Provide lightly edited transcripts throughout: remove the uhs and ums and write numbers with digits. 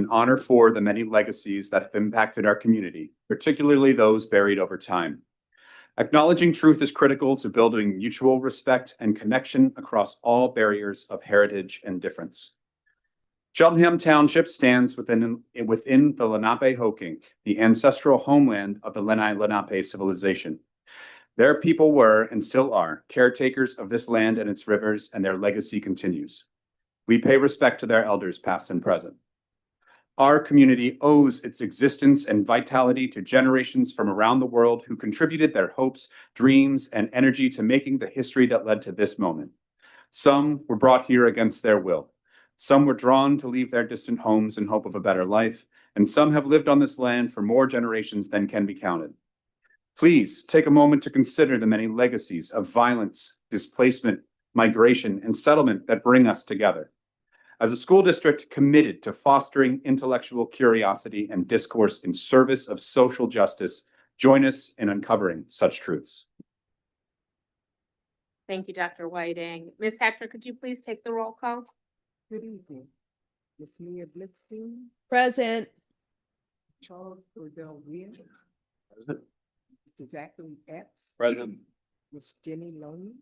and honor for the many legacies that have impacted our community, particularly those buried over time. Acknowledging truth is critical to building mutual respect and connection across all barriers of heritage and difference. Cheltenham Township stands within the Lenape-Hoking, the ancestral homeland of the Lenni Lenape civilization. Their people were, and still are, caretakers of this land and its rivers, and their legacy continues. We pay respect to their elders, past and present. Our community owes its existence and vitality to generations from around the world who contributed their hopes, dreams, and energy to making the history that led to this moment. Some were brought here against their will. Some were drawn to leave their distant homes in hope of a better life, and some have lived on this land for more generations than can be counted. Please take a moment to consider the many legacies of violence, displacement, migration, and settlement that bring us together. As a school district committed to fostering intellectual curiosity and discourse in service of social justice, join us in uncovering such truths. Thank you, Dr. Whiting. Ms. Hatcher, could you please take the roll call? Good evening. Ms. Mia Blitzstein, Present. Charles Cordell Williams, Present. Mr. Zachary Epps, Present. Ms. Jenny Loney,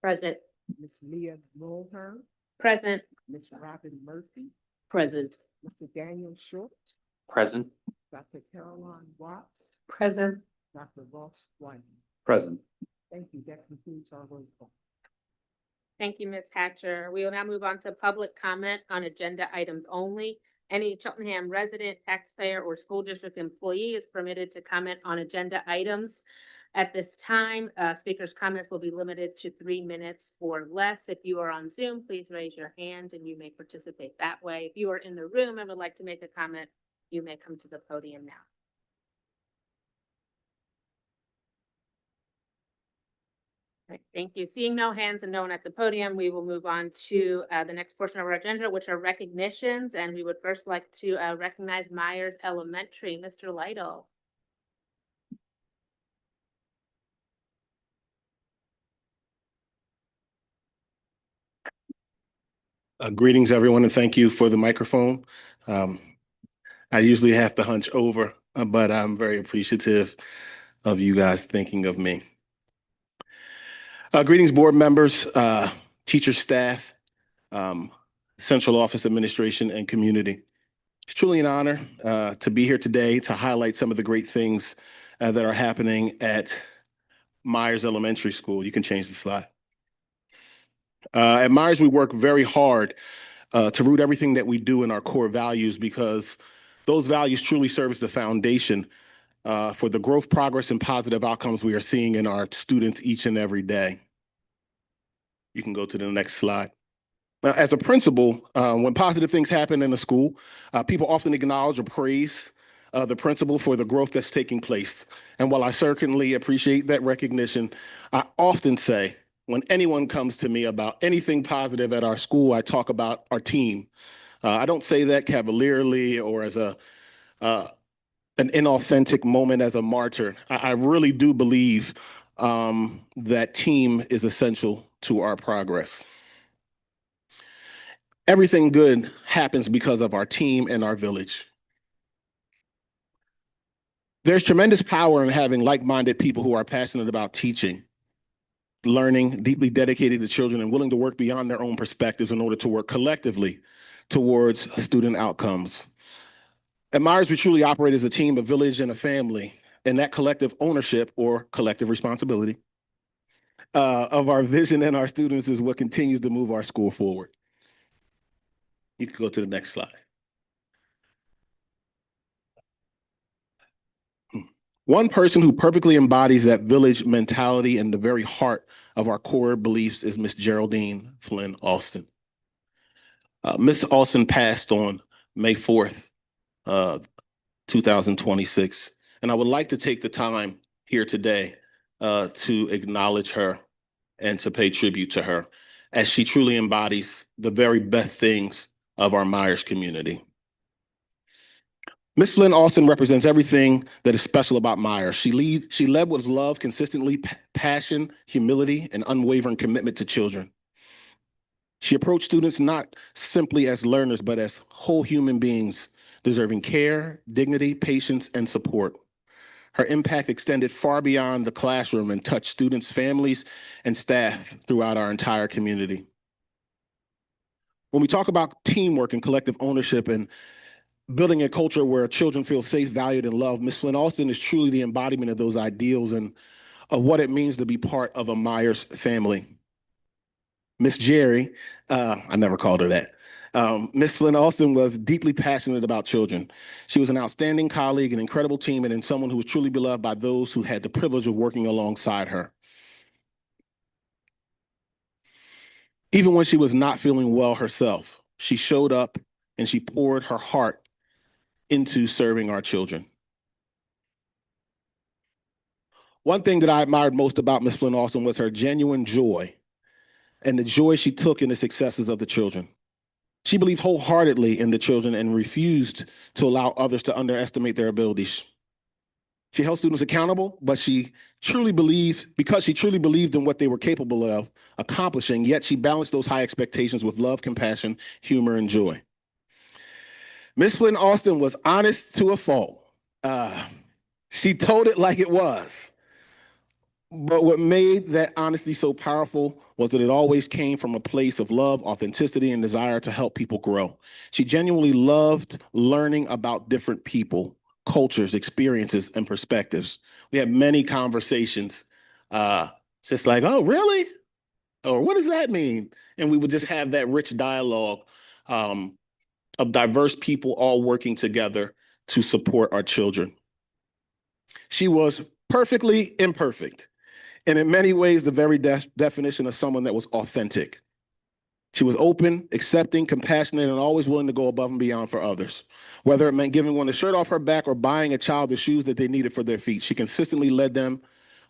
Present. Ms. Leah Mulhern, Present. Ms. Robin Murphy, Present. Mr. Daniel Short, Present. Dr. Caroline Watts, Present. Dr. Ross White. Present. Thank you. That concludes our roll call. Thank you, Ms. Hatcher. We will now move on to public comment on agenda items only. Any Cheltenham resident, taxpayer, or school district employee is permitted to comment on agenda items. At this time, speakers' comments will be limited to 3 minutes or less. If you are on Zoom, please raise your hand and you may participate that way. If you are in the room and would like to make a comment, you may come to the podium now. Right, thank you. Seeing no hands and no one at the podium, we will move on to the next portion of our agenda, which are recognitions. And we would first like to recognize Myers Elementary. Mr. Lytle. Greetings, everyone, and thank you for the microphone. I usually have to hunch over, but I'm very appreciative of you guys thinking of me. Greetings, board members, teacher, staff, central office administration, and community. It's truly an honor to be here today to highlight some of the great things that are happening at Myers Elementary School. You can change the slide. At Myers, we work very hard to root everything that we do in our core values, because those values truly serve as the foundation for the growth, progress, and positive outcomes we are seeing in our students each and every day. You can go to the next slide. Now, as a principal, when positive things happen in a school, people often acknowledge or praise the principal for the growth that's taking place. And while I certainly appreciate that recognition, I often say, when anyone comes to me about anything positive at our school, I talk about our team. I don't say that cavalierly or as an inauthentic moment as a martyr. I really do believe that team is essential to our progress. Everything good happens because of our team and our village. There's tremendous power in having like-minded people who are passionate about teaching, learning, deeply dedicated to children, and willing to work beyond their own perspectives in order to work collectively towards student outcomes. At Myers, we truly operate as a team, a village, and a family, and that collective ownership or collective responsibility of our vision and our students is what continues to move our school forward. You can go to the next slide. One person who perfectly embodies that village mentality and the very heart of our core beliefs is Miss Geraldine Flynn Alston. Miss Alston passed on May 4th, 2026. And I would like to take the time here today to acknowledge her and to pay tribute to her, as she truly embodies the very best things of our Myers community. Miss Flynn Alston represents everything that is special about Myers. She led with love, consistently, passion, humility, and unwavering commitment to children. She approached students not simply as learners, but as whole human beings deserving care, dignity, patience, and support. Her impact extended far beyond the classroom and touched students, families, and staff throughout our entire community. When we talk about teamwork and collective ownership and building a culture where children feel safe, valued, and loved, Ms. Flynn Austin is truly the embodiment of those ideals and of what it means to be part of a Myers family. Miss Jerry, I never called her that. Miss Flynn Austin was deeply passionate about children. She was an outstanding colleague, an incredible teammate, and someone who was truly beloved by those who had the privilege of working alongside her. Even when she was not feeling well herself, she showed up and she poured her heart into serving our children. One thing that I admired most about Miss Flynn Austin was her genuine joy and the joy she took in the successes of the children. She believed wholeheartedly in the children and refused to allow others to underestimate their abilities. She held students accountable, but because she truly believed in what they were capable of accomplishing, yet she balanced those high expectations with love, compassion, humor, and joy. Miss Flynn Austin was honest to a fault. She told it like it was. But what made that honesty so powerful was that it always came from a place of love, authenticity, and desire to help people grow. She genuinely loved learning about different people, cultures, experiences, and perspectives. We had many conversations, just like, oh, really? Or what does that mean? And we would just have that rich dialogue of diverse people all working together to support our children. She was perfectly imperfect, and in many ways, the very definition of someone that was authentic. She was open, accepting, compassionate, and always willing to go above and beyond for others. Whether it meant giving one the shirt off her back or buying a child the shoes that they needed for their feet, she consistently led them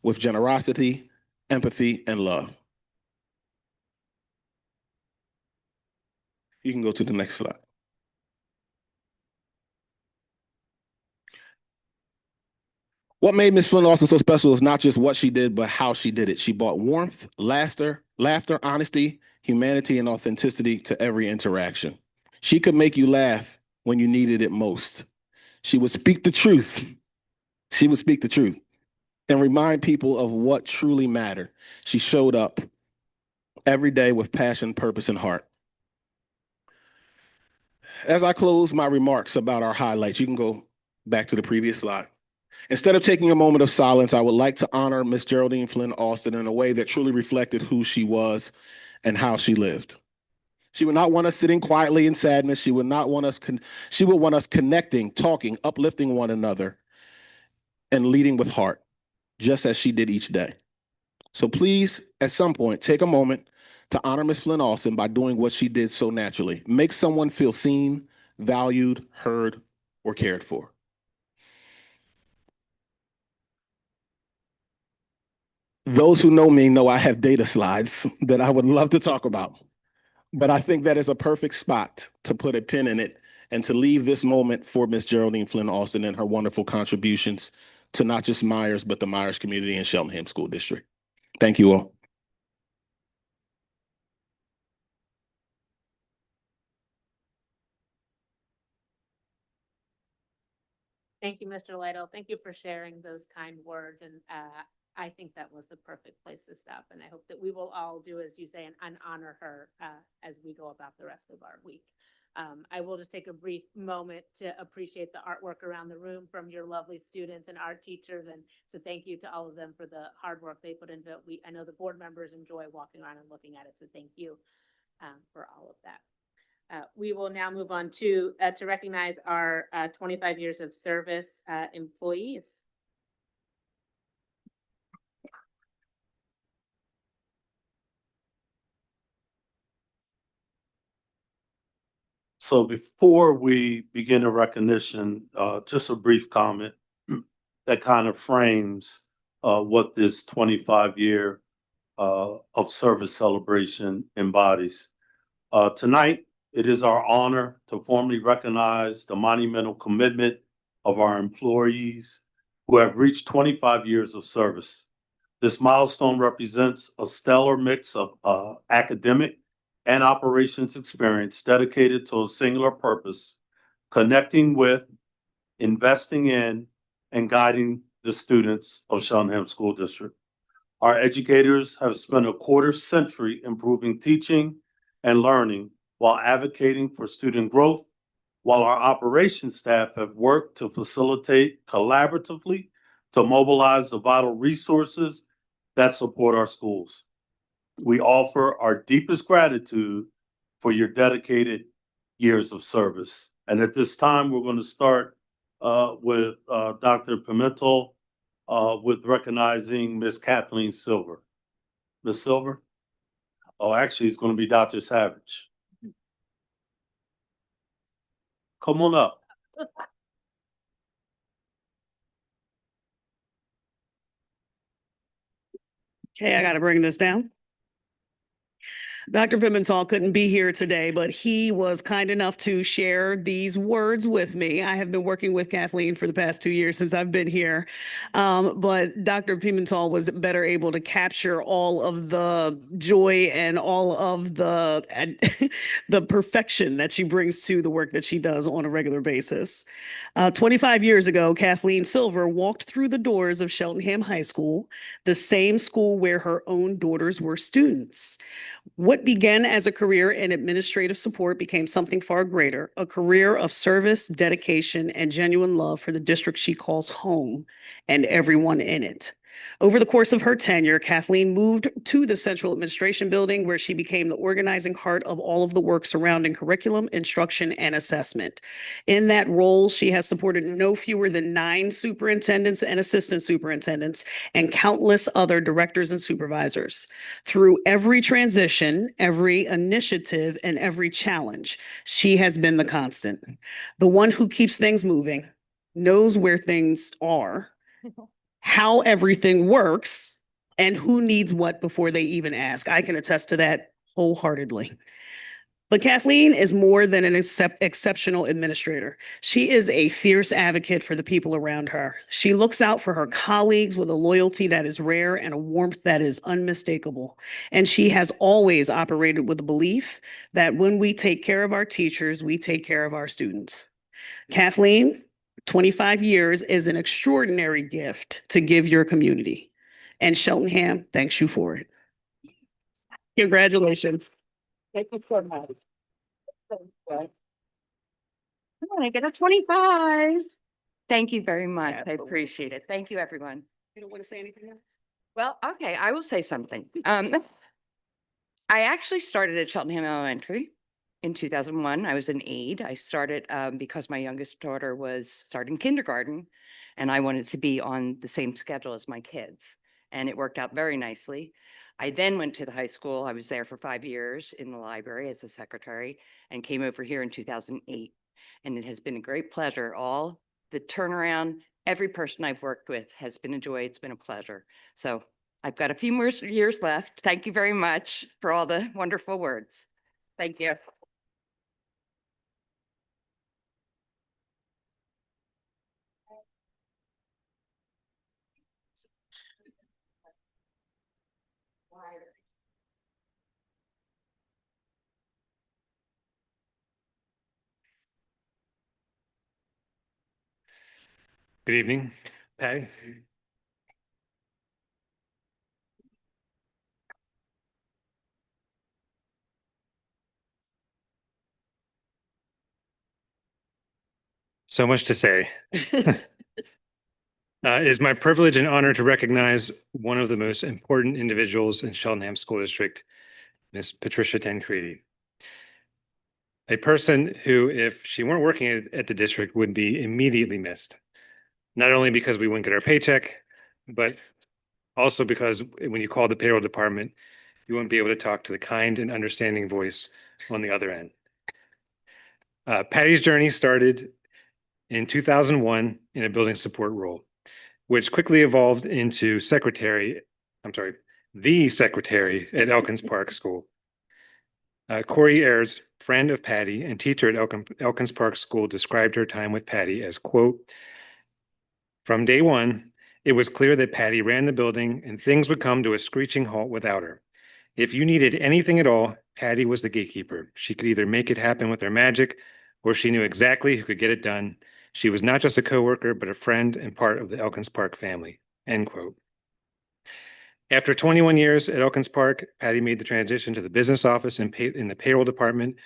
with generosity, empathy, and love. You can go to the next slide. What made Miss Flynn Austin so special is not just what she did, but how she did it. She brought warmth, laughter, honesty, humanity, and authenticity to every interaction. She could make you laugh when you needed it most. She would speak the truth. She would speak the truth and remind people of what truly mattered. She showed up every day with passion, purpose, and heart. As I close my remarks about our highlights, you can go back to the previous slide. Instead of taking a moment of silence, I would like to honor Miss Geraldine Flynn Austin in a way that truly reflected who she was and how she lived. She would not want us sitting quietly in sadness. She would want us connecting, talking, uplifting one another, and leading with heart, just as she did each day. So please, at some point, take a moment to honor Miss Flynn Austin by doing what she did so naturally. Make someone feel seen, valued, heard, or cared for. Those who know me know I have data slides that I would love to talk about, but I think that is a perfect spot to put a pin in it and to leave this moment for Miss Geraldine Flynn Austin and her wonderful contributions to not just Myers, but the Myers community and Cheltenham School District. Thank you all. Thank you, Mr. Lytle. Thank you for sharing those kind words. And I think that was the perfect place to stop. And I hope that we will all do, as you say, and honor her as we go about the rest of our week. I will just take a brief moment to appreciate the artwork around the room from your lovely students and art teachers. And so thank you to all of them for the hard work they put into it. I know the board members enjoy walking around and looking at it. So thank you for all of that. We will now move on to recognize our 25 years of service employees. So before we begin the recognition, just a brief comment that kind of frames what this 25-year of service celebration embodies. Tonight, it is our honor to formally recognize the monumental commitment of our employees who have reached 25 years of service. This milestone represents a stellar mix of academic and operations experience dedicated to a singular purpose: connecting with, investing in, and guiding the students of Cheltenham School District. Our educators have spent a quarter century improving teaching and learning while advocating for student growth, while our operations staff have worked to facilitate collaboratively to mobilize the vital resources that support our schools. We offer our deepest gratitude for your dedicated years of service. And at this time, we're going to start with Dr. Pimentel with recognizing Ms. Kathleen Silver. Ms. Silver? Oh, actually, it's going to be Dr. Savage. Come on up. Okay, I got to bring this down. Dr. Pimentel couldn't be here today, but he was kind enough to share these words with me. I have been working with Kathleen for the past 2 years since I've been here. But Dr. Pimentel was better able to capture all of the joy and all of the, the perfection that she brings to the work that she does on a regular basis. 25 years ago, Kathleen Silver walked through the doors of Cheltenham High School, the same school where her own daughters were students. What began as a career in administrative support became something far greater, a career of service, dedication, and genuine love for the district she calls home and everyone in it. Over the course of her tenure, Kathleen moved to the Central Administration Building, where she became the organizing heart of all of the work surrounding curriculum, instruction, and assessment. In that role, she has supported no fewer than 9 superintendents and assistant superintendents and countless other directors and supervisors. Through every transition, every initiative, and every challenge, she has been the constant, the one who keeps things moving, knows where things are, how everything works, and who needs what before they even ask. I can attest to that wholeheartedly. But Kathleen is more than an exceptional administrator. She is a fierce advocate for the people around her. She looks out for her colleagues with a loyalty that is rare and a warmth that is unmistakable. And she has always operated with the belief that when we take care of our teachers, we take care of our students. Kathleen, 25 years is an extraordinary gift to give your community. And Cheltenham thanks you for it. Congratulations. Thank you so much. I want to get a 25. Thank you very much. I Absolutely. appreciate it. Thank you, everyone. You don't want to say anything else? Well, okay, I will say something. I actually started at Cheltenham Elementary in 2001. I was an aide. I started because my youngest daughter was starting kindergarten, and I wanted to be on the same schedule as my kids. And it worked out very nicely. I then went to the high school. I was there for 5 years in the library as a secretary and came over here in 2008. And it has been a great pleasure. All the turnaround, every person I've worked with has been a joy. It's been a pleasure. So I've got a few more years left. Thank you very much for all the wonderful words. Thank you. Good evening, Patty. So much to say. It is my privilege and honor to recognize one of the most important individuals in Cheltenham School District, Ms. Patricia Tancredi. A person who, if she weren't working at the district, would be immediately missed. Not only because we wouldn't get our paycheck, but also because when you call the payroll department, you won't be able to talk to the kind and understanding voice on the other end. Patty's journey started in 2001 in a building support role, which quickly evolved into the secretary at Elkins Park School. Corey Ayers, friend of Patty and teacher at Elkins Park School, described her time with Patty as, quote, "From day one, it was clear that Patty ran the building and things would come to a screeching halt without her. If you needed anything at all, Patty was the gatekeeper. She could either make it happen with her magic where she knew exactly who could get it done. She was not just a coworker, but a friend and part of the Elkins Park family, end quote. After 21 years at Elkins Park, Patty made the transition to the business office in the payroll department,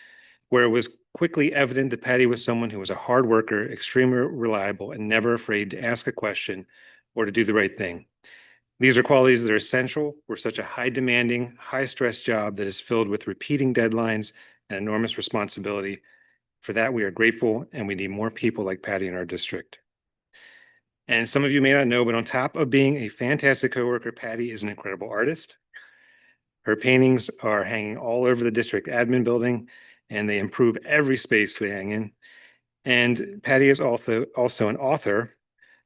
where it was quickly evident that Patty was someone who was a hard worker, extremely reliable, and never afraid to ask a question or to do the right thing. These are qualities that are essential for such a high demanding, high stress job that is filled with repeating deadlines and enormous responsibility. For that, we are grateful, and we need more people like Patty in our district. And some of you may not know, but on top of being a fantastic coworker, Patty is an incredible artist. Her paintings are hanging all over the district admin building, and they improve every space they hang in. And Patty is also an author,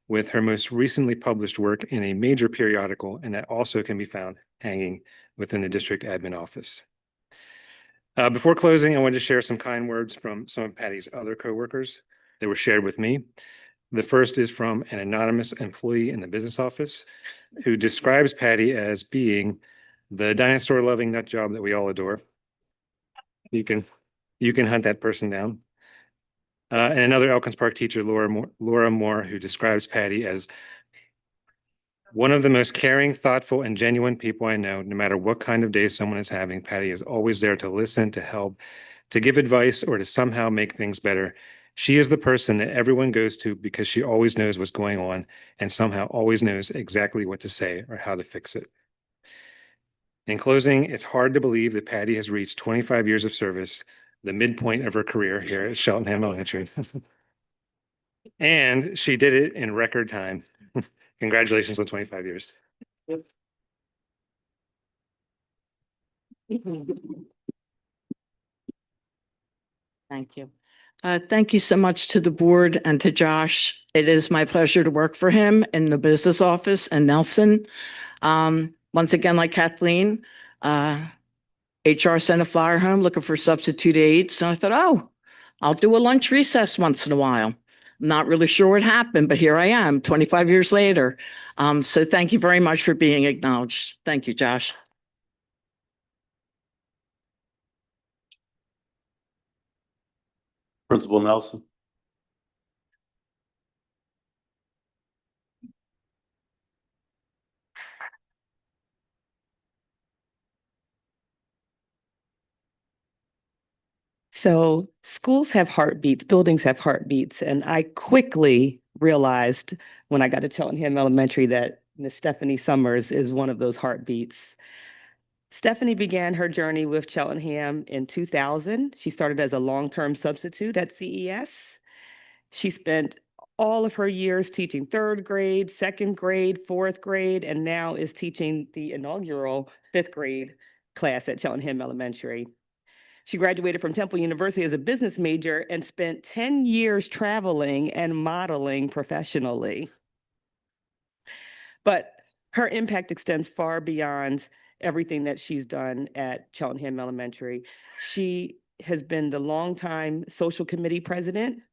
with her most recently published work in a major periodical, and that also can be found hanging within the district admin office. Before closing, I wanted to share some kind words from some of Patty's other coworkers that were shared with me. The first is from an anonymous employee in the business office who describes Patty as being the dinosaur-loving nut job that we all adore. You can hunt that person down. And another Elkins Park teacher, Laura Moore, who describes Patty as one of the most caring, thoughtful, and genuine people I know. No matter what kind of day someone is having, Patty is always there to listen, to help, to give advice, or to somehow make things better. She is the person that everyone goes to because she always knows what's going on and somehow always knows exactly what to say or how to fix it. In closing, it's hard to believe that Patty has reached 25 years of service, the midpoint of her career here at Cheltenham Elementary. And she did it in record time. Congratulations on 25 years. Thank you. Thank you so much to the board and to Josh. It is my pleasure to work for him in the business office in Nelson. Once again, like Kathleen, HR sent a flyer home looking for substitute aides. And I thought, oh, I'll do a lunch recess once in a while. Not really sure what happened, but here I am 25 years later. So thank you very much for being acknowledged. Thank you, Josh. Principal Nelson. So schools have heartbeats, buildings have heartbeats, and I quickly realized when I got to Cheltenham Elementary that Miss Stephanie Summers is one of those heartbeats. Stephanie began her journey with Cheltenham in 2000. She started as a long-term substitute at CES. She spent all of her years teaching third grade, second grade, fourth grade, and now is teaching the inaugural fifth grade class at Cheltenham Elementary. She graduated from Temple University as a business major and spent 10 years traveling and modeling professionally. But her impact extends far beyond everything that she's done at Cheltenham Elementary. She has been the longtime social committee president.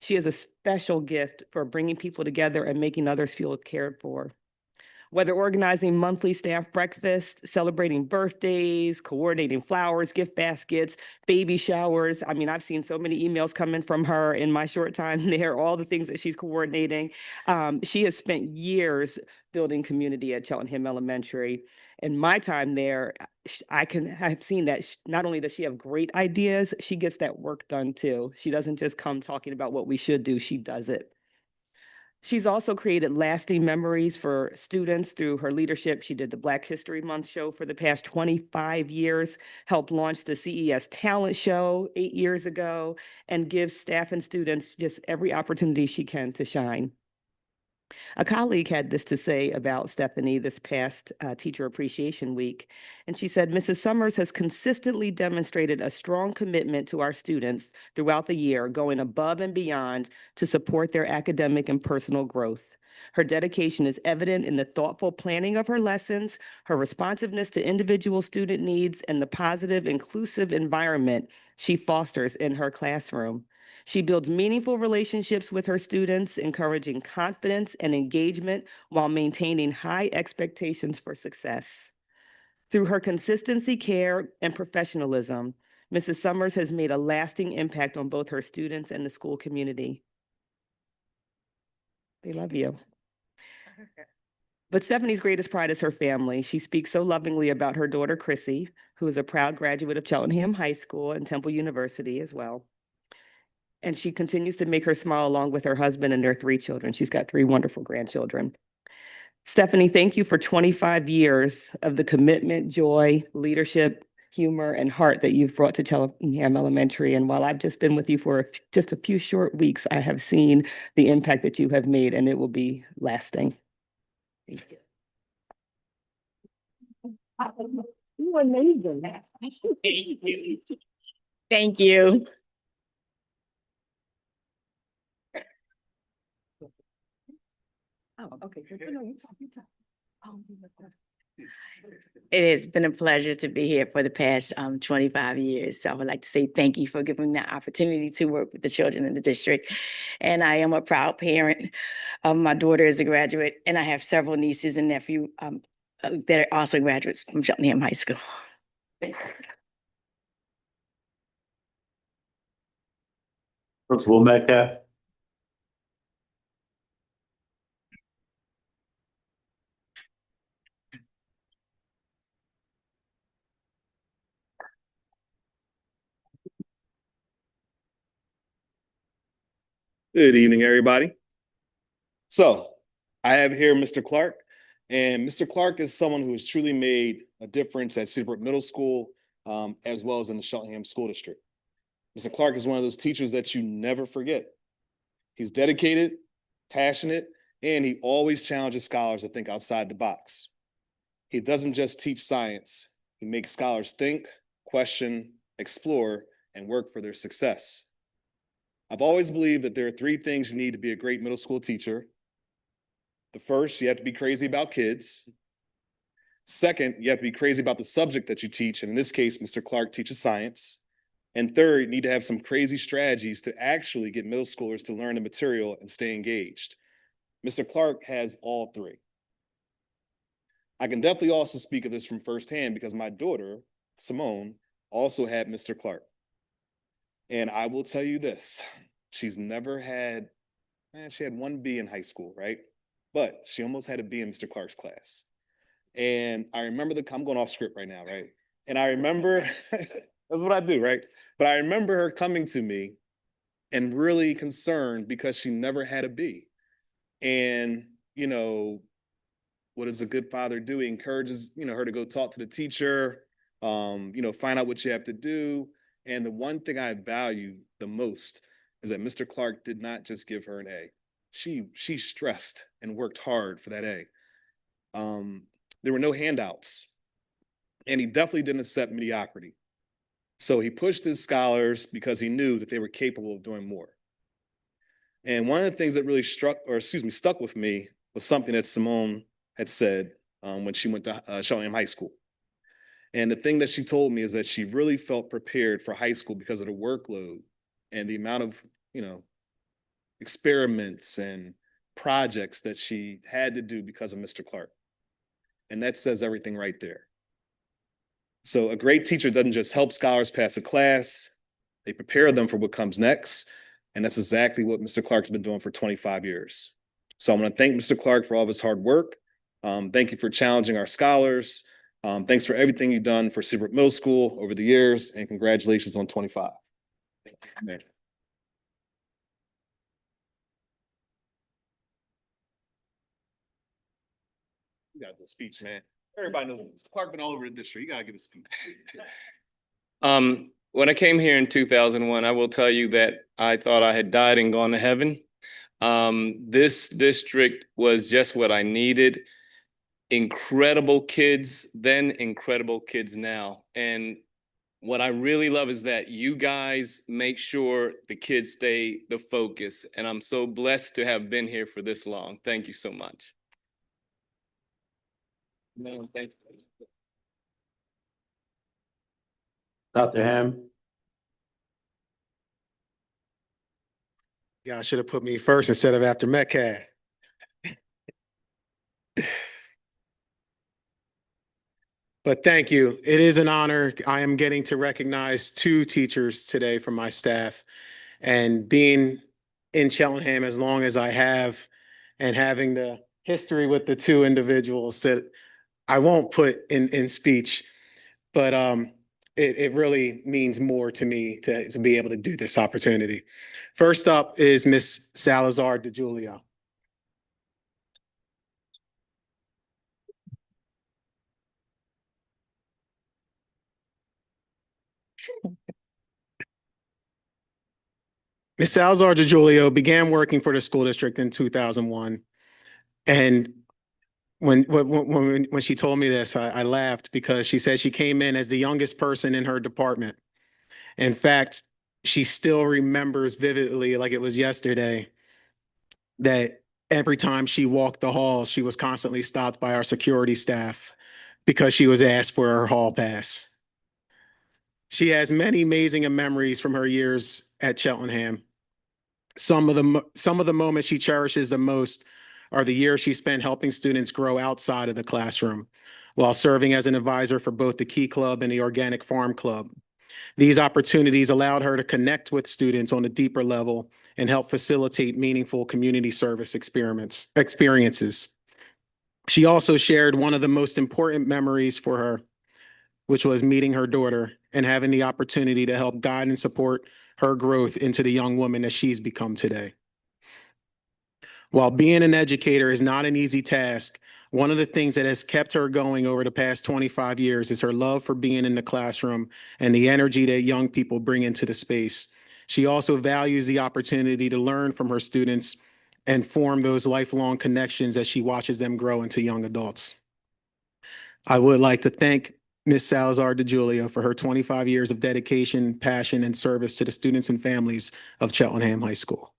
She has a special gift for bringing people together and making others feel cared for. Whether organizing monthly staff breakfast, celebrating birthdays, coordinating flowers, gift baskets, baby showers. I mean, I've seen so many emails coming from her in my short time there, all the things that she's coordinating. She has spent years building community at Cheltenham Elementary. In my time there, I've seen that not only does she have great ideas, she gets that work done too. She doesn't just come talking about what we should do, she does it. She's also created lasting memories for students through her leadership. She did the Black History Month show for the past 25 years, helped launch the CES Talent Show 8 years ago, and gives staff and students just every opportunity she can to shine. A colleague had this to say about Stephanie this past Teacher Appreciation Week, and she said, Mrs. Summers has consistently demonstrated a strong commitment to our students throughout the year, going above and beyond to support their academic and personal growth. Her dedication is evident in the thoughtful planning of her lessons, her responsiveness to individual student needs, and the positive, inclusive environment she fosters in her classroom. She builds meaningful relationships with her students, encouraging confidence and engagement while maintaining high expectations for success. Through her consistency, care, and professionalism, Mrs. Summers has made a lasting impact on both her students and the school community. They love you. But Stephanie's greatest pride is her family. She speaks so lovingly about her daughter, Chrissy, who is a proud graduate of Cheltenham High School and Temple University as well. And she continues to make her smile along with her husband and their 3 children. She's got 3 wonderful grandchildren. Stephanie, thank you for 25 years of the commitment, joy, leadership, humor, and heart that you've brought to Cheltenham Elementary. And while I've just been with you for just a few short weeks, I have seen the impact that you have made, and it will be lasting. Thank you. You're amazing. Thank you. Oh, okay. It has been a pleasure to be here for the past 25 years. So I would like to say thank you for giving me the opportunity to work with the children in the district. And I am a proud parent. My daughter is a graduate, and I have several nieces and nephews that are also graduates from Cheltenham High School. Principal Metcalf. Good evening, everybody. So I have here Mr. Clark, and Mr. Clark is someone who has truly made a difference at Cedarbrook Middle School, as well as in the Cheltenham School District. Mr. Clark is one of those teachers that you never forget. He's dedicated, passionate, and he always challenges scholars to think outside the box. He doesn't just teach science, he makes scholars think, question, explore, and work for their success. I've always believed that there are 3 things you need to be a great middle school teacher. The first, you have to be crazy about kids. Second, you have to be crazy about the subject that you teach. And in this case, Mr. Clark teaches science. And third, you need to have some crazy strategies to actually get middle schoolers to learn the material and stay engaged. Mr. Clark has all 3. I can definitely also speak of this from firsthand because my daughter, Simone, also had Mr. Clark. And I will tell you this, she's never had, she had 1 B in high school, right? But she almost had a B in Mr. Clark's class. And I remember I'm going off script right now, right? And I remember, that's what I do, right? But I remember her coming to me and really concerned because she never had a B. And, you know, what does a good father do? He encourages, her to go talk to the teacher, find out what you have to do. And the one thing I value the most is that Mr. Clark did not just give her an A. She stressed and worked hard for that A. There were no handouts, and he definitely didn't accept mediocrity. So he pushed his scholars because he knew that they were capable of doing more. And one of the things that really stuck with me was something that Simone had said when she went to Cheltenham High School. And the thing that she told me is that she really felt prepared for high school because of the workload and the amount of, experiments and projects that she had to do because of Mr. Clark. And that says everything right there. So a great teacher doesn't just help scholars pass a class, they prepare them for what comes next. And that's exactly what Mr. Clark's been doing for 25 years. So I want to thank Mr. Clark for all of his hard work. Thank you for challenging our scholars. Thanks for everything you've done for Cedarbrook Middle School over the years, and congratulations on 25. Amen. You gotta do a speech, man. Everybody knows Mr. Clark been all over the district. You gotta give a speech. When I came here in 2001, I will tell you that I thought I had died and gone to heaven. This district was just what I needed. Incredible kids then, incredible kids now. And what I really love is that you guys make sure the kids stay the focus. And I'm so blessed to have been here for this long. Thank you so much. No, thank you. Dr. Ham. Y'all should have put me first instead of after Metcalf. But thank you. It is an honor. I am getting to recognize two teachers today from my staff. And being in Cheltenham as long as I have and having the history with the two individuals that I won't put in speech, but it really means more to me to be able to do this opportunity. First up is Miss Salazar DeJulio. Ms. Salazar DeJulio began working for the school district in 2001. And when she told me this, I laughed because she said she came in as the youngest person in her department. In fact, she still remembers vividly, like it was yesterday, that every time she walked the halls, she was constantly stopped by our security staff because she was asked for her hall pass. She has many amazing memories from her years at Cheltenham. Some of the moments she cherishes the most are the years she spent helping students grow outside of the classroom while serving as an advisor for both the Key Club and the Organic Farm Club. These opportunities allowed her to connect with students on a deeper level and help facilitate meaningful community service experiences. She also shared one of the most important memories for her, which was meeting her daughter and having the opportunity to help guide and support her growth into the young woman that she's become today. While being an educator is not an easy task, one of the things that has kept her going over the past 25 years is her love for being in the classroom and the energy that young people bring into the space. She also values the opportunity to learn from her students and form those lifelong connections as she watches them grow into young adults. I would like to thank Ms. Salazar DeJulio for her 25 years of dedication, passion, and service to the students and families of Cheltenham High School.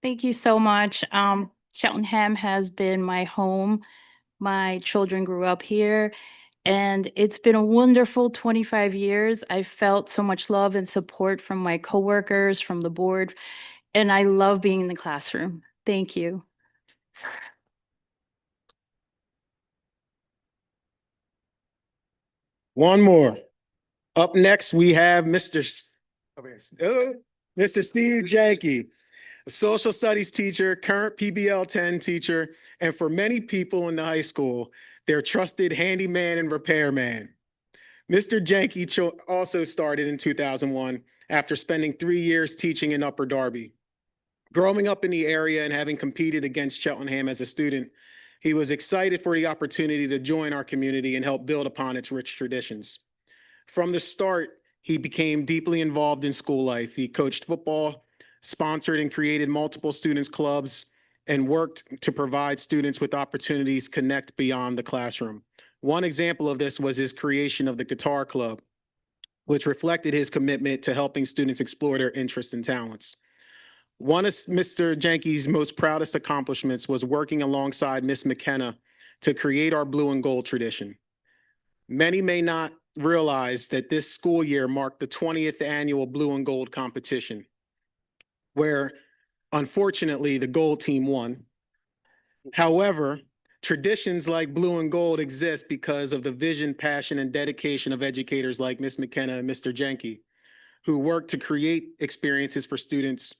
Thank you so much. Cheltenham has been my home. My children grew up here, and it's been a wonderful 25 years. I felt so much love and support from my coworkers, from the board, and I love being in the classroom. Thank you. One more. Up next, we have Mr. Steve Janke, a social studies teacher, current PBL 10 teacher, and for many people in the high school, their trusted handyman and repairman. Mr. Janke also started in 2001 after spending 3 years teaching in Upper Darby. Growing up in the area and having competed against Cheltenham as a student, he was excited for the opportunity to join our community and help build upon its rich traditions. From the start, he became deeply involved in school life. He coached football, sponsored and created multiple students clubs, and worked to provide students with opportunities connect beyond the classroom. One example of this was his creation of the Guitar Club, which reflected his commitment to helping students explore their interests and talents. One of Mr. Janke's most proudest accomplishments was working alongside Miss McKenna to create our blue and gold tradition. Many may not realize that this school year marked the 20th annual blue and gold competition, where unfortunately the gold team won. However, traditions like blue and gold exist because of the vision, passion, and dedication of educators like Ms. McKenna and Mr. Janke, who work to create experiences for students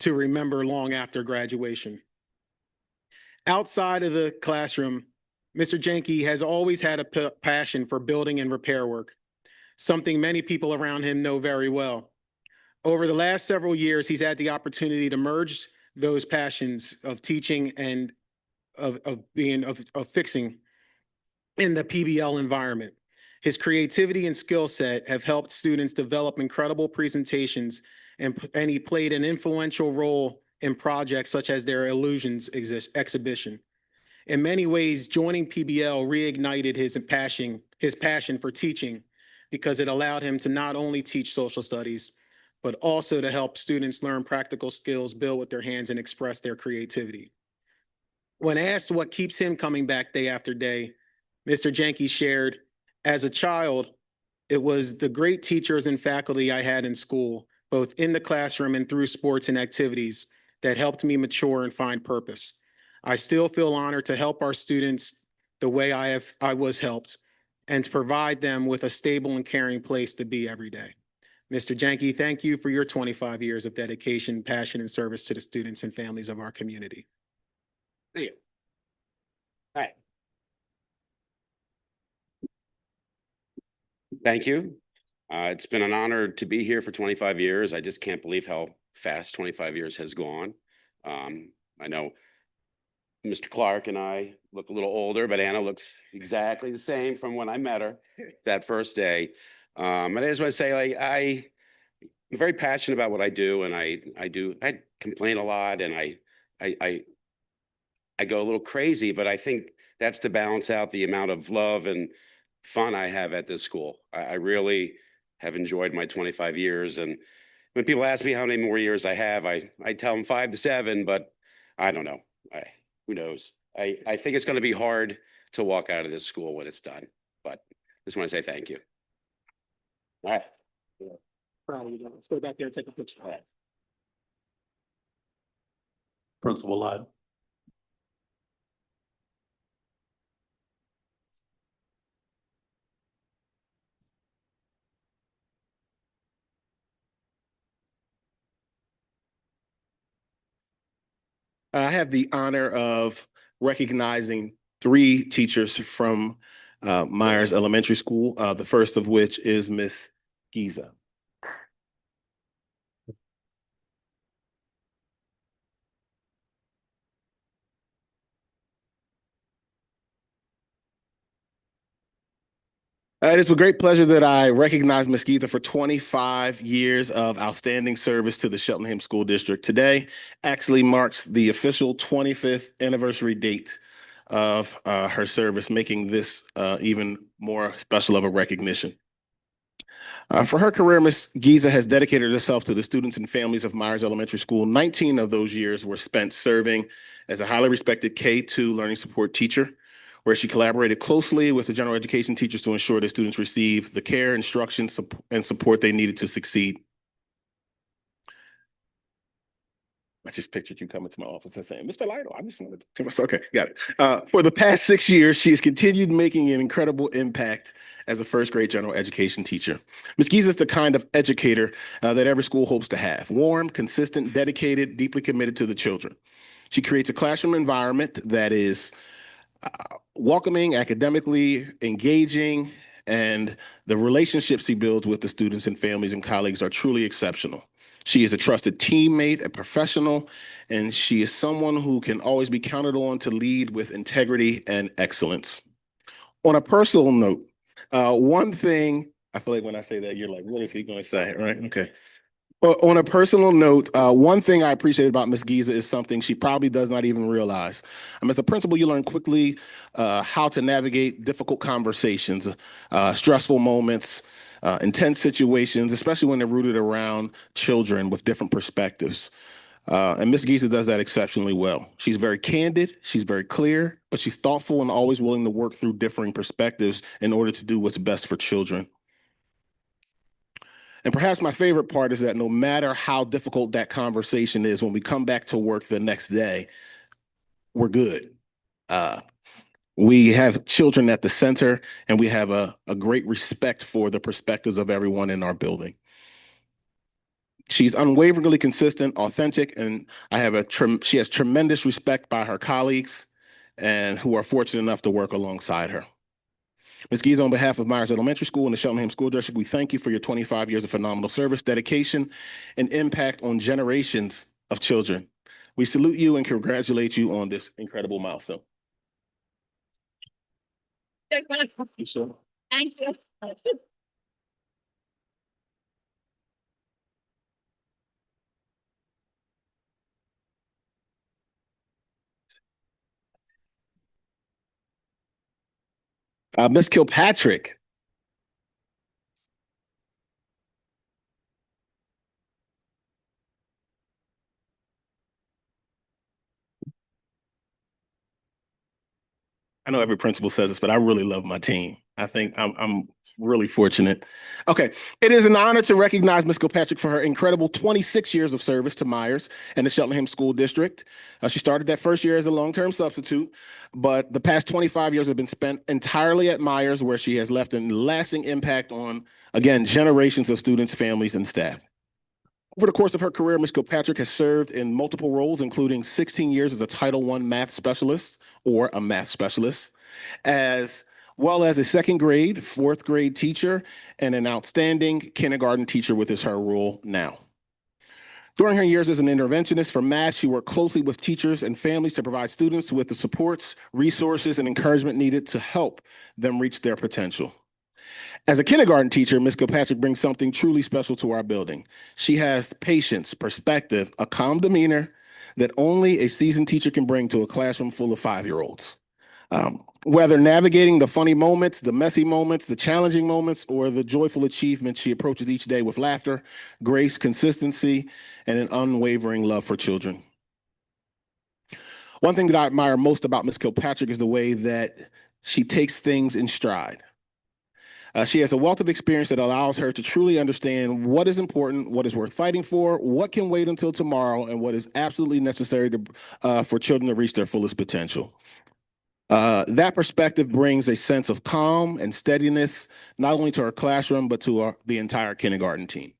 to remember long after graduation. Outside of the classroom, Mr. Janke has always had a passion for building and repair work, something many people around him know very well. Over the last several years, he's had the opportunity to merge those passions of teaching and of fixing in the PBL environment. His creativity and skill set have helped students develop incredible presentations, and he played an influential role in projects such as their Illusions exhibition. In many ways, joining PBL reignited his passion for teaching, because it allowed him to not only teach social studies, but also to help students learn practical skills, build with their hands, and express their creativity. When asked what keeps him coming back day after day, Mr. Janke shared, as a child, it was the great teachers and faculty I had in school, both in the classroom and through sports and activities, that helped me mature and find purpose. I still feel honored to help our students the way I was helped, and to provide them with a stable and caring place to be every day. Mr. Jenke, thank you for your 25 years of dedication, passion, and service to the students and families of our community. Thank you. All right. Thank you. It's been an honor to be here for 25 years. I just can't believe how fast 25 years has gone. I know Mr. Clark and I look a little older, but Anna looks exactly the same from when I met her that first day. And I just want to say, like, I'm very passionate about what I do, and I complain a lot, and I go a little crazy, but I think that's to balance out the amount of love and fun I have at this school. I really have enjoyed my 25 years. And when people ask me how many more years I have, I tell them 5 to 7, but I don't know. Who knows? I think it's going to be hard to walk out of this school when it's done, but just want to say thank you. All right. Let's go back there and take a picture. Principal Lyden. I have the honor of recognizing 3 teachers from Myers Elementary School, the first of which is Miss Giza. It is with great pleasure that I recognize Ms. Giza for 25 years of outstanding service to the Cheltenham School District. Today actually marks the official 25th anniversary date of her service, making this even more special of a recognition. For her career, Ms. Giza has dedicated herself to the students and families of Myers Elementary School. 19 of those years were spent serving as a highly respected K-2 learning support teacher, where she collaborated closely with the general education teachers to ensure that students receive the care, instruction, and support they needed to succeed. I just pictured you coming to my office and saying, Mr. Lytle, I just wanted to, okay, got it. For the past 6 years, she has continued making an incredible impact as a first grade general education teacher. Ms. Giza is the kind of educator that every school hopes to have: warm, consistent, dedicated, deeply committed to the children. She creates a classroom environment that is welcoming, academically engaging, and the relationships she builds with the students and families and colleagues are truly exceptional. She is a trusted teammate, a professional, and she is someone who can always be counted on to lead with integrity and excellence. On a personal note, one thing, I feel like when I say that, you're like, what is he going to say, right? Okay. Well, on a personal note, one thing I appreciate about Ms. Giza is something she probably does not even realize. As a principal, you learn quickly how to navigate difficult conversations, stressful moments, intense situations, especially when they're rooted around children with different perspectives. And Ms. Giza does that exceptionally well. She's very candid, she's very clear, but she's thoughtful and always willing to work through differing perspectives in order to do what's best for children. And perhaps my favorite part is that no matter how difficult that conversation is, when we come back to work the next day, we're good. We have children at the center, and we have a great respect for the perspectives of everyone in our building. She's unwaveringly consistent, authentic, and she has tremendous respect by her colleagues and who are fortunate enough to work alongside her. Ms. Giza, on behalf of Myers Elementary School and the Cheltenham School District, we thank you for your 25 years of phenomenal service, dedication, and impact on generations of children. We salute you and congratulate you on this incredible milestone. Thank you. Ms. Kilpatrick. I know every principal says this, but I really love my team. I think I'm really fortunate. Okay, it is an honor to recognize Ms. Kilpatrick for her incredible 26 years of service to Myers and the Cheltenham School District. She started that first year as a long-term substitute, but the past 25 years have been spent entirely at Myers, where she has left a lasting impact on, again, generations of students, families, and staff. Over the course of her career, Ms. Kilpatrick has served in multiple roles, including 16 years as a Title I math specialist or a math specialist, as well as a second grade, fourth grade teacher, and an outstanding kindergarten teacher, which is her role now. During her years as an interventionist for math, she worked closely with teachers and families to provide students with the supports, resources, and encouragement needed to help them reach their potential. As a kindergarten teacher, Ms. Kilpatrick brings something truly special to our building. She has patience, perspective, a calm demeanor that only a seasoned teacher can bring to a classroom full of 5-year-olds. Whether navigating the funny moments, the messy moments, the challenging moments, or the joyful achievements, she approaches each day with laughter, grace, consistency, and an unwavering love for children. One thing that I admire most about Ms. Kilpatrick is the way that she takes things in stride. She has a wealth of experience that allows her to truly understand what is important, what is worth fighting for, what can wait until tomorrow, and what is absolutely necessary for children to reach their fullest potential. That perspective brings a sense of calm and steadiness, not only to our classroom, but to the entire kindergarten team.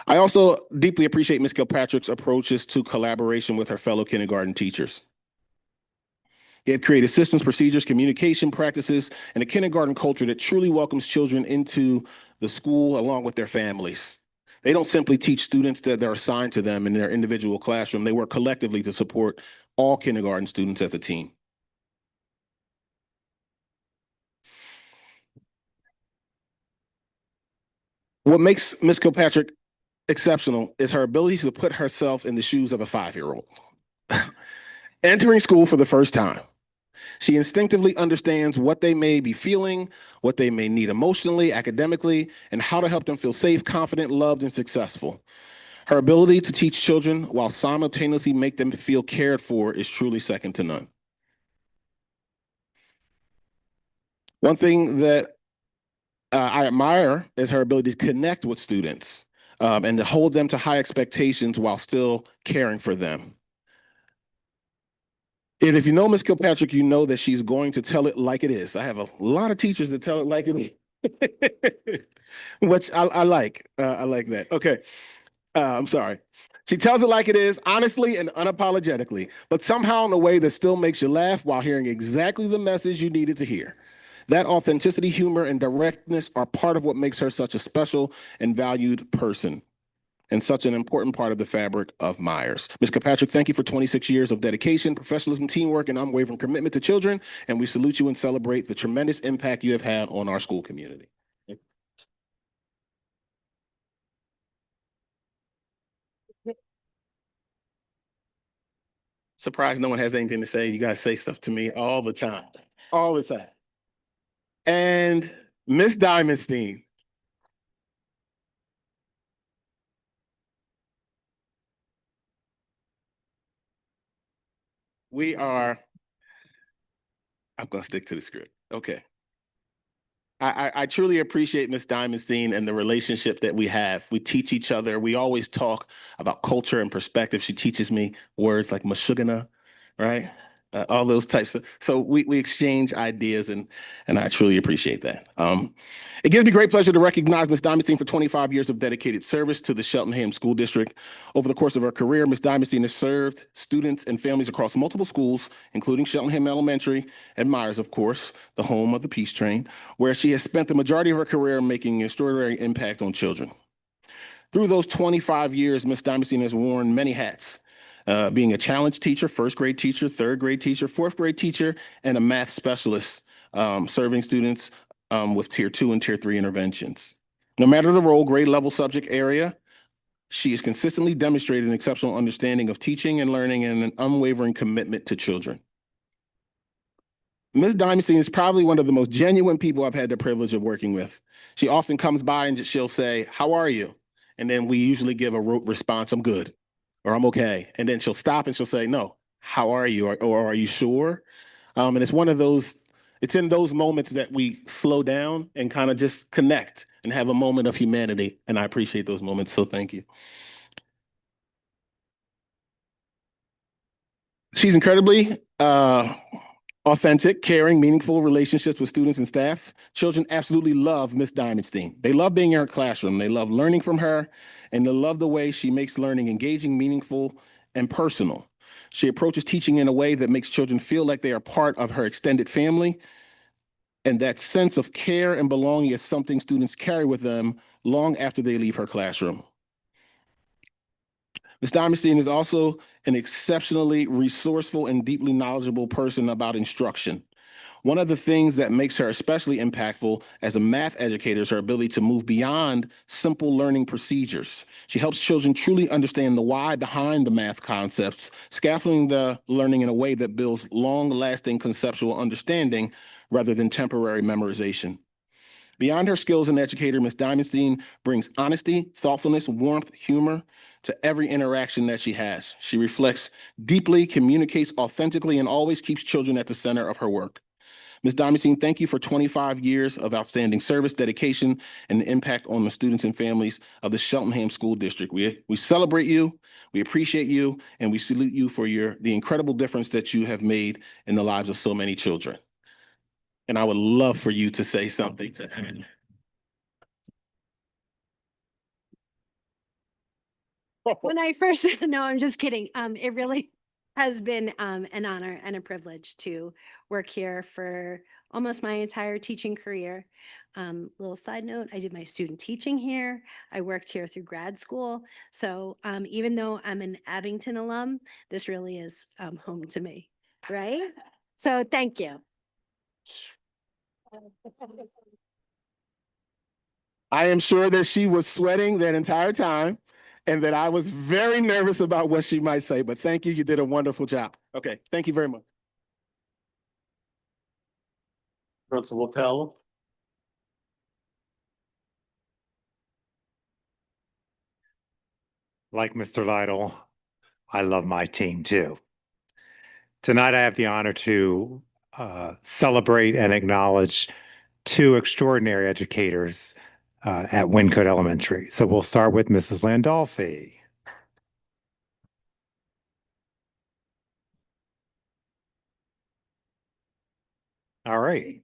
I also deeply appreciate Ms. Kilpatrick's approaches to collaboration with her fellow kindergarten teachers. They have created systems, procedures, communication practices, and a kindergarten culture that truly welcomes children into the school along with their families. They don't simply teach students that they're assigned to them in their individual classroom. They work collectively to support all kindergarten students as a team. What makes Ms. Kilpatrick exceptional is her ability to put herself in the shoes of a 5-year-old. Entering school for the first time, she instinctively understands what they may be feeling, what they may need emotionally, academically, and how to help them feel safe, confident, loved, and successful. Her ability to teach children while simultaneously make them feel cared for is truly second to none. One thing that I admire is her ability to connect with students and to hold them to high expectations while still caring for them. And if you know Ms. Kilpatrick, you know that she's going to tell it like it is. I have a lot of teachers that tell it like it is, which I like. I like that. Okay. I'm sorry. She tells it like it is, honestly and unapologetically, but somehow in a way that still makes you laugh while hearing exactly the message you needed to hear. That authenticity, humor, and directness are part of what makes her such a special and valued person, and such an important part of the fabric of Myers. Ms. Kilpatrick, thank you for 26 years of dedication, professionalism, teamwork, and unwavering commitment to children, and we salute you and celebrate the tremendous impact you have had on our school community. Surprised no one has anything to say. You guys say stuff to me all the time, all the time. And Ms. Diamondstein. I'm going to stick to the script. Okay. I truly appreciate Ms. Diamondstein and the relationship that we have. We teach each other. We always talk about culture and perspective. She teaches me words like mashugana, right? All those types of, so we exchange ideas and I truly appreciate that. It gives me great pleasure to recognize Ms. Diamondstein for 25 years of dedicated service to the Cheltenham School District. Over the course of her career, Ms. Diamondstein has served students and families across multiple schools, including Cheltenham Elementary and Myers, of course, the home of the Peace Train, where she has spent the majority of her career making an extraordinary impact on children. Through those 25 years, Ms. Diamondstein has worn many hats, being a challenge teacher, first grade teacher, third grade teacher, fourth grade teacher, and a math specialist, serving students with tier 2 and tier 3 interventions. No matter the role, grade level, subject area, she has consistently demonstrated an exceptional understanding of teaching and learning and an unwavering commitment to children. Ms. Diamondstein is probably one of the most genuine people I've had the privilege of working with. She often comes by and she'll say, "How are you?" And then we usually give a rote response, "I'm good," or "I'm okay." And then she'll stop and she'll say, "No, how are you? Or are you sure? And it's one of those, it's in those moments that we slow down and kind of just connect and have a moment of humanity. And I appreciate those moments. So thank you. She's incredibly authentic, caring, meaningful relationships with students and staff. Children absolutely love Miss Diamondstein. They love being in her classroom. They love learning from her, and they love the way she makes learning engaging, meaningful, and personal. She approaches teaching in a way that makes children feel like they are part of her extended family. And that sense of care and belonging is something students carry with them long after they leave her classroom. Ms. Diamondstein is also an exceptionally resourceful and deeply knowledgeable person about instruction. One of the things that makes her especially impactful as a math educator is her ability to move beyond simple learning procedures. She helps children truly understand the why behind the math concepts, scaffolding the learning in a way that builds long-lasting conceptual understanding rather than temporary memorization. Beyond her skills as an educator, Ms. Diamondstein brings honesty, thoughtfulness, warmth, humor to every interaction that she has. She reflects deeply, communicates authentically, and always keeps children at the center of her work. Ms. Diamondstein, thank you for 25 years of outstanding service, dedication, and impact on the students and families of the Cheltenham School District. We celebrate you, we appreciate you, and we salute you for the incredible difference that you have made in the lives of so many children. And I would love for you to say something to him. When I first, no, I'm just kidding. It really has been an honor and a privilege to work here for almost my entire teaching career. Little side note, I did my student teaching here. I worked here through grad school. So even though I'm an Abington alum, this really is home to me, right? So thank you. I am sure that she was sweating that entire time and that I was very nervous about what she might say, but thank you. You did a wonderful job. Okay, thank you very much. Principal Taylor. Like Mr. Lytle, I love my team too. Tonight, I have the honor to celebrate and acknowledge two extraordinary educators at Wyncote Elementary. So we'll start with Mrs. Landolfi. All right.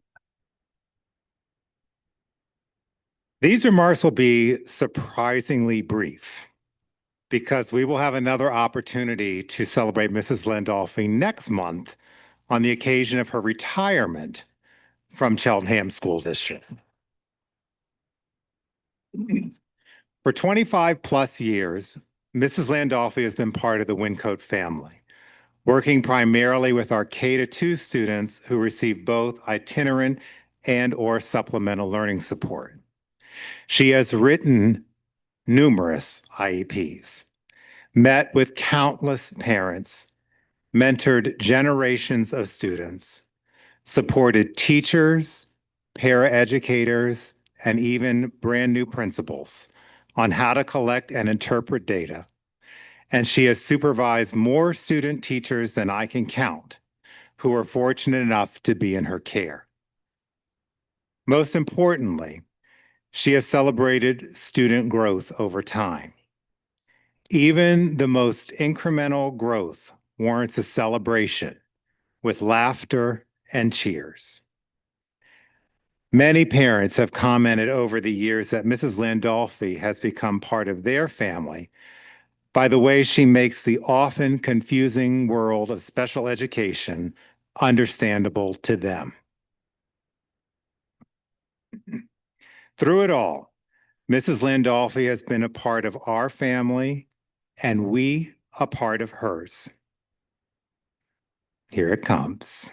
These remarks will be surprisingly brief because we will have another opportunity to celebrate Mrs. Landolfi next month on the occasion of her retirement from Cheltenham School District. For 25 plus years, Mrs. Landolfi has been part of the Wyncote family, working primarily with our K-2 students who receive both itinerant and/or supplemental learning support. She has written numerous IEPs, met with countless parents, mentored generations of students, supported teachers, paraeducators, and even brand new principals on how to collect and interpret data. And she has supervised more student teachers than I can count who are fortunate enough to be in her care. Most importantly, she has celebrated student growth over time. Even the most incremental growth warrants a celebration with laughter and cheers. Many parents have commented over the years that Mrs. Landolfi has become part of their family by the way she makes the often confusing world of special education understandable to them. Through it all, Mrs. Landolfi has been a part of our family and we a part of hers. Here it comes.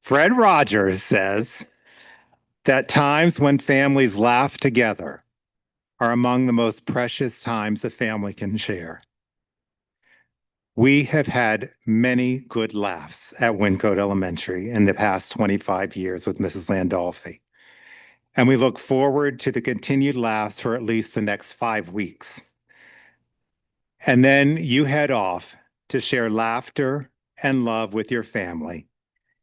Fred Rogers says that times when families laugh together are among the most precious times a family can share. We have had many good laughs at Wyncote Elementary in the past 25 years with Mrs. Landolfi. And we look forward to the continued laughs for at least the next 5 weeks. And then you head off to share laughter and love with your family,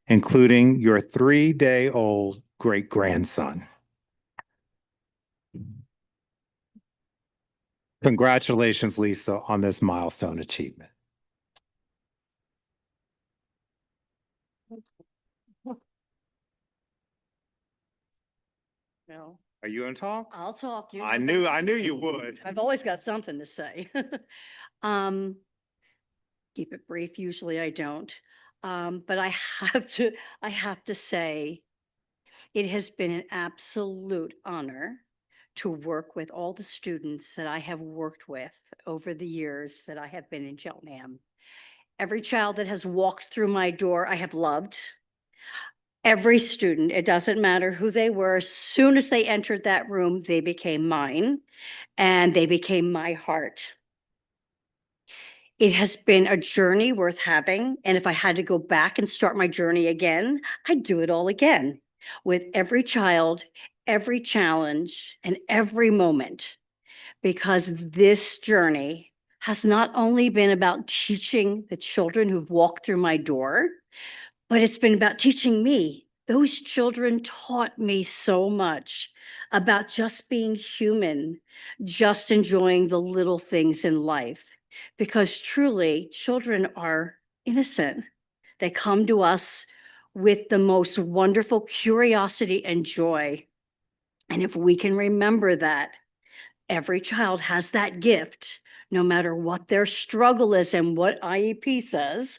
including your 3-day-old great-grandson. Congratulations, Lisa, on this milestone achievement. No, Are you gonna talk? I'll talk. I knew you would. I've always got something to say. Um, keep it brief. Usually I don't. But I have to say, it has been an absolute honor to work with all the students that I have worked with over the years that I have been in Cheltenham. Every child that has walked through my door, I have loved. Every student, it doesn't matter who they were, as soon as they entered that room, they became mine and they became my heart. It has been a journey worth having. And if I had to go back and start my journey again, I'd do it all again with every child, every challenge, and every moment. Because this journey has not only been about teaching the children who've walked through my door, but it's been about teaching me. Those children taught me so much about just being human, just enjoying the little things in life. Because truly, children are innocent. They come to us with the most wonderful curiosity and joy. And if we can remember that, every child has that gift, no matter what their struggle is and what IEP says.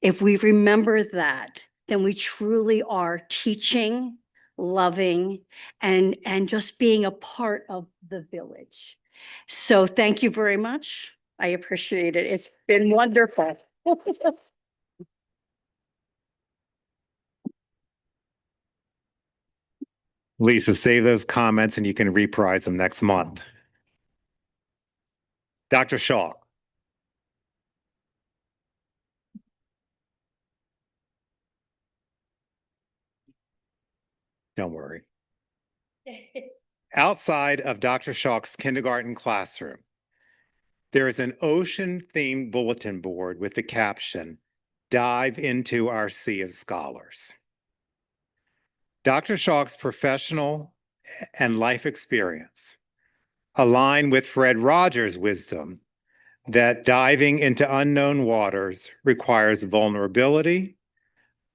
If we remember that, then we truly are teaching, loving, and just being a part of the village. So thank you very much. I appreciate it. It's been wonderful. Lisa, save those comments and you can reprise them next month. Dr. Shaw. Don't worry. Outside of Dr. Schock's kindergarten classroom, there is an ocean-themed bulletin board with the caption, "Dive into our sea of scholars." Dr. Schock's professional and life experience align with Fred Rogers' wisdom that diving into unknown waters requires vulnerability,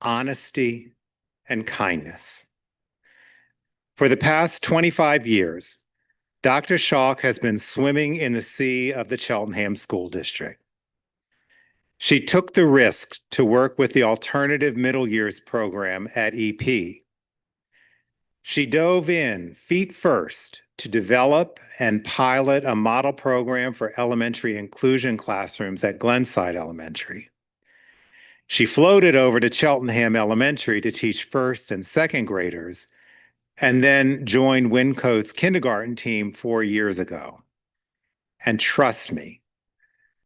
honesty, and kindness. For the past 25 years, Dr. Schock has been swimming in the sea of the Cheltenham School District. She took the risk to work with the Alternative Middle Years program at EP. She dove in feet first to develop and pilot a model program for elementary inclusion classrooms at Glenside Elementary. She floated over to Cheltenham Elementary to teach first and second graders, and then joined Wincote's kindergarten team 4 years ago. And trust me,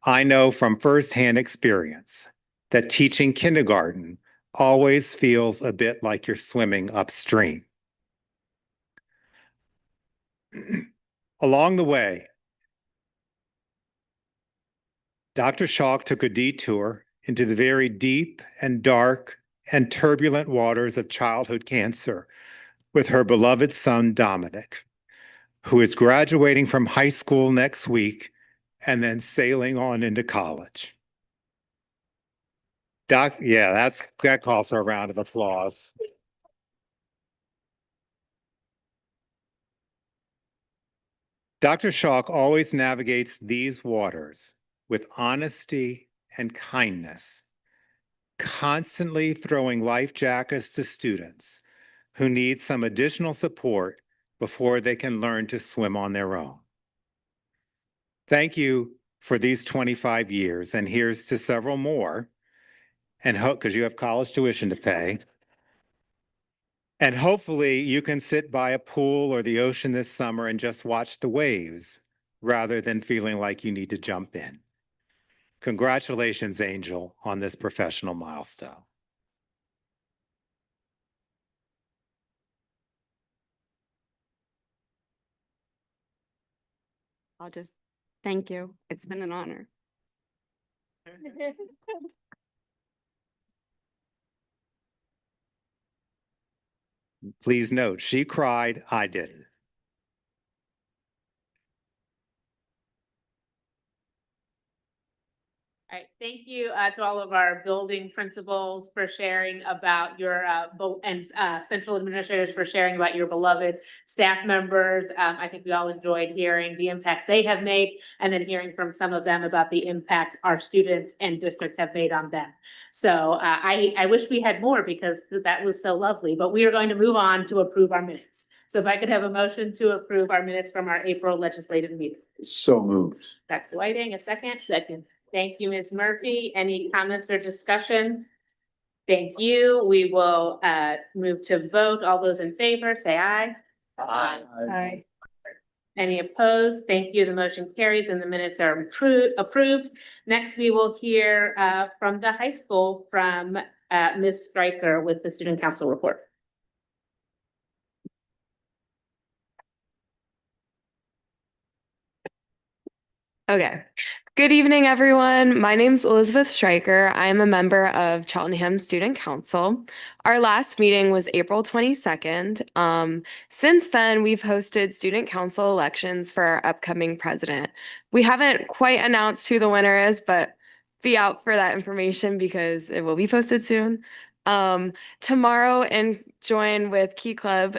I know from firsthand experience that teaching kindergarten always feels a bit like you're swimming upstream. Along the way, Dr. Schock took a detour into the very deep and dark and turbulent waters of childhood cancer with her beloved son, Dominic, who is graduating from high school next week and then sailing on into college. That calls for a round of applause. Dr. Schock always navigates these waters with honesty and kindness, constantly throwing life jackets to students who need some additional support before they can learn to swim on their own. Thank you for these 25 years, and here's to several more, and hope, because you have college tuition to pay. And hopefully you can sit by a pool or the ocean this summer and just watch the waves rather than feeling like you need to jump in. Congratulations, Angel, on this professional milestone. I'll just thank you. It's been an honor. Please note, she cried, I didn't. All right, thank you to all of our building principals for sharing about your central administrators for sharing about your beloved staff members. I think we all enjoyed hearing the impact they have made and then hearing from some of them about the impact our students and district have made on them. So I wish we had more because that was so lovely, but we are going to move on to approve our minutes. So if I could have a motion to approve our minutes from our April legislative meeting. So moved. Dr. Whiting, a second? Second. Thank you, Ms. Murphy. Any comments or discussion? Thank you. We will move to vote. All those in favor, say aye. Aye. Any opposed? Thank you. The motion carries and the minutes are approved. Next, we will hear from the high school from Ms. Stryker with the student council report. Okay. Good evening, everyone. My name's Elizabeth Stryker. I am a member of Cheltenham Student Council. Our last meeting was April 22nd. Since then, we've hosted student council elections for our upcoming president. We haven't quite announced who the winner is, but be out for that information because it will be posted soon. Tomorrow, and join with Key Club,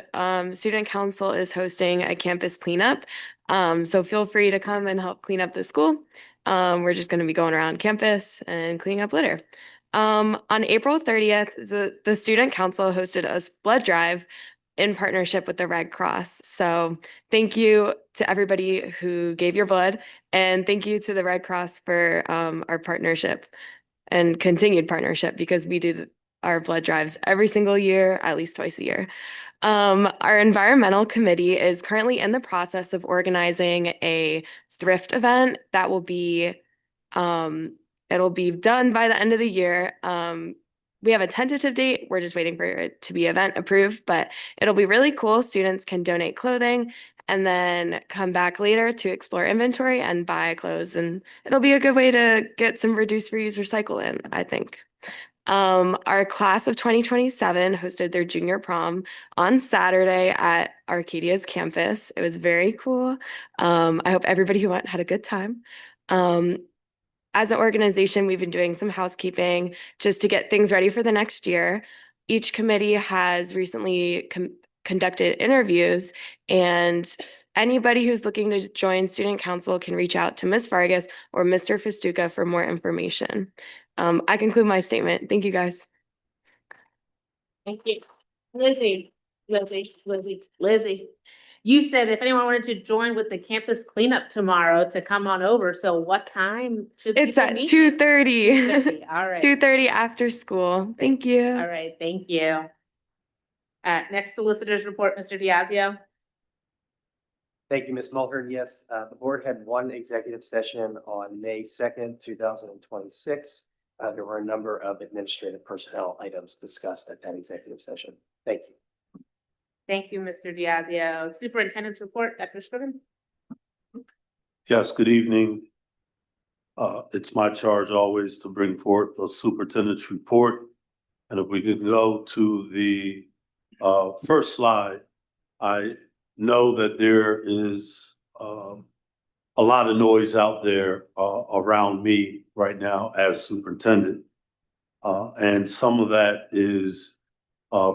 Student Council is hosting a campus cleanup. So feel free to come and help clean up the school. We're just going to be going around campus and cleaning up litter. On April 30th, the Student Council hosted a blood drive in partnership with the Red Cross. So thank you to everybody who gave your blood, and thank you to the Red Cross for our partnership and continued partnership, because we do our blood drives every single year, at least twice a year. Our environmental committee is currently in the process of organizing a thrift event that will be, it'll be done by the end of the year. We have a tentative date. We're just waiting for it to be event approved, but it'll be really cool. Students can donate clothing and then come back later to explore inventory and buy clothes. And it'll be a good way to get some reduce, reuse, recycle in, I think. Our class of 2027 hosted their junior prom on Saturday at Arcadia's campus. It was very cool. I hope everybody who went had a good time. As an organization, we've been doing some housekeeping just to get things ready for the next year. Each committee has recently conducted interviews, and anybody who's looking to join student council can reach out to Ms. Vargas or Mr. Festuca for more information. I conclude my statement. Thank you, guys. Thank you. Lizzie. You said if anyone wanted to join with the campus cleanup tomorrow to come on over. So what time should It's people at meet? 2:30. 2:30. All right. 2:30 after school. Thank you. All right. Thank you. Next solicitor's report, Mr. Diazio. Thank you, Ms. Mulhern. Yes, the board had one executive session on May 2nd, 2026. There were a number of administrative personnel items discussed at that executive session. Thank you. Thank you, Mr. Diazio. Superintendent's report, Dr. Scriven. Yes, good evening. It's my charge always to bring forth the superintendent's report. And if we could go to the first slide, I know that there is a lot of noise out there around me right now as superintendent. And some of that is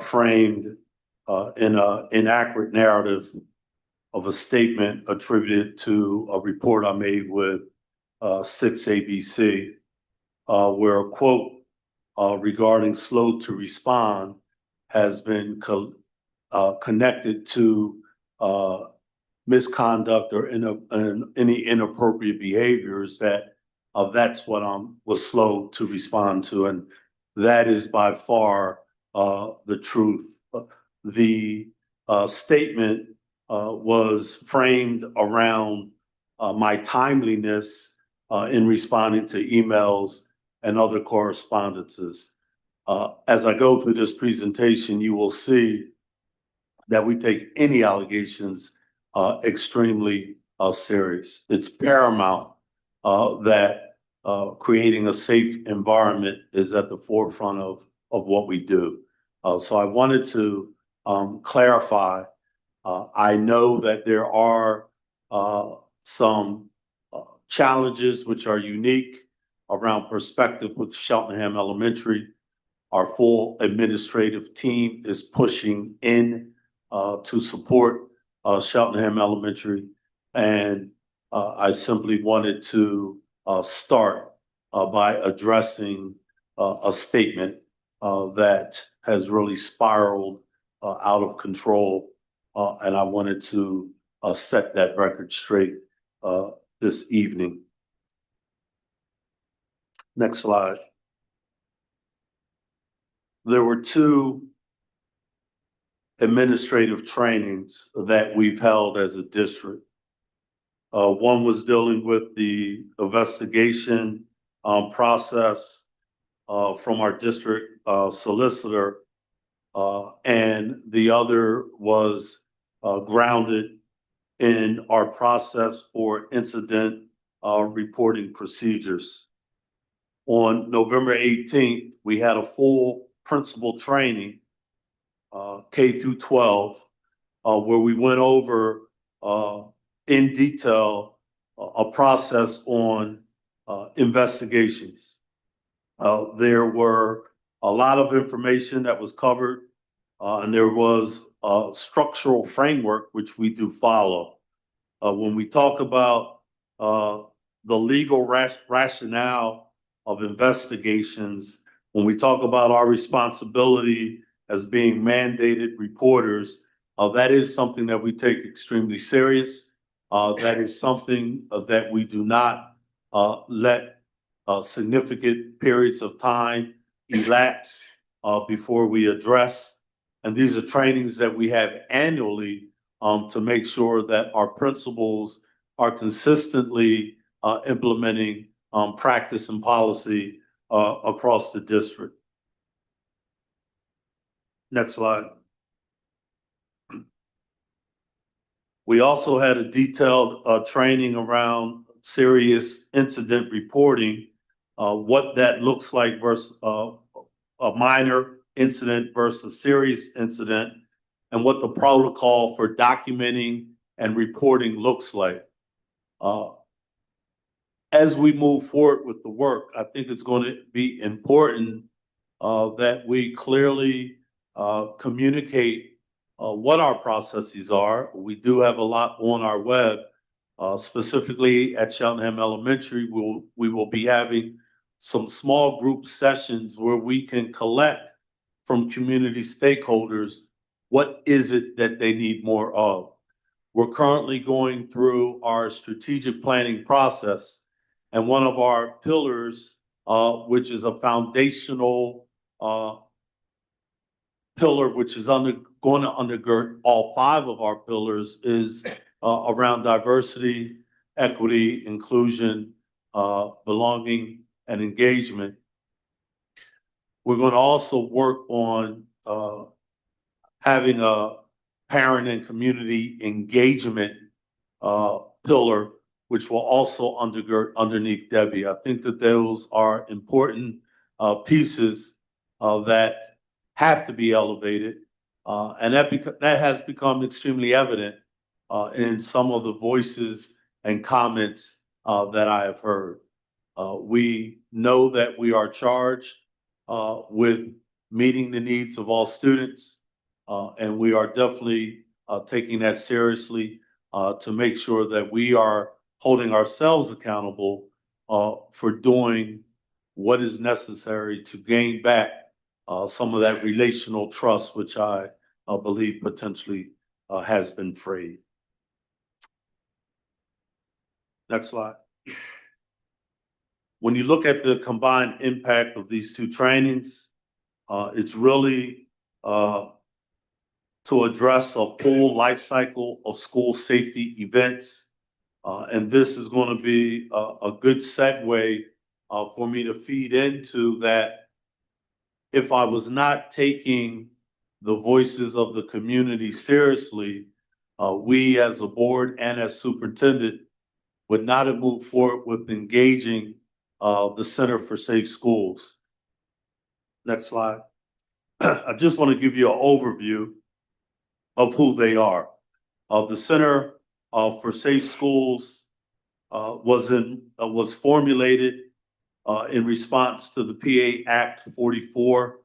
framed in an inaccurate narrative of a statement attributed to a report I made with 6ABC, where a quote regarding slow to respond has been connected to misconduct or any inappropriate behaviors that's what I was slow to respond to. And that is by far the truth. The statement was framed around my timeliness in responding to emails and other correspondences. As I go through this presentation, you will see that we take any allegations extremely serious. It's paramount that creating a safe environment is at the forefront of what we do. So I wanted to clarify. I know that there are some challenges which are unique around perspective with Cheltenham Elementary. Our full administrative team is pushing in to support Cheltenham Elementary. And I simply wanted to start by addressing a statement that has really spiraled out of control. And I wanted to set that record straight this evening. Next slide. There were two administrative trainings that we've held as a district. One was dealing with the investigation process from our district solicitor, and the other was grounded in our process for incident reporting procedures. On November 18th, we had a full principal training, K through 12, where we went over in detail a process on investigations. There were a lot of information that was covered, and there was a structural framework which we do follow. When we talk about the legal rationale of investigations, when we talk about our responsibility as being mandated reporters, that is something that we take extremely serious. That is something that we do not let significant periods of time elapse before we address. And these are trainings that we have annually to make sure that our principals are consistently implementing practice and policy across the district. Next slide. We also had a detailed training around serious incident reporting, what that looks like versus a minor incident versus serious incident, and what the protocol for documenting and reporting looks like. As we move forward with the work, I think it's going to be important that we clearly communicate what our processes are. We do have a lot on our web, specifically at Cheltenham Elementary. We will be having some small group sessions where we can collect from community stakeholders what is it that they need more of. We're currently going through our strategic planning process, and one of our pillars, which is a foundational pillar, which is going to undergird all 5 of our pillars, is around diversity, equity, inclusion, belonging, and engagement. We're going to also work on having a parent and community engagement pillar, which will also undergird underneath Debbie. I think that those are important pieces that have to be elevated. And that has become extremely evident in some of the voices and comments that I have heard. We know that we are charged with meeting the needs of all students, and we are definitely taking that seriously to make sure that we are holding ourselves accountable for doing what is necessary to gain back some of that relational trust, which I believe potentially has been frayed. Next slide. When you look at the combined impact of these 2 trainings, it's really to address a full life cycle of school safety events. And this is going to be a good segue for me to feed into that. If I was not taking the voices of the community seriously, we as a board and as superintendent would not have moved forward with engaging the Center for Safe Schools. Next slide. I just want to give you an overview. of who they are. The Center for Safe Schools was formulated in response to the PA Act 44.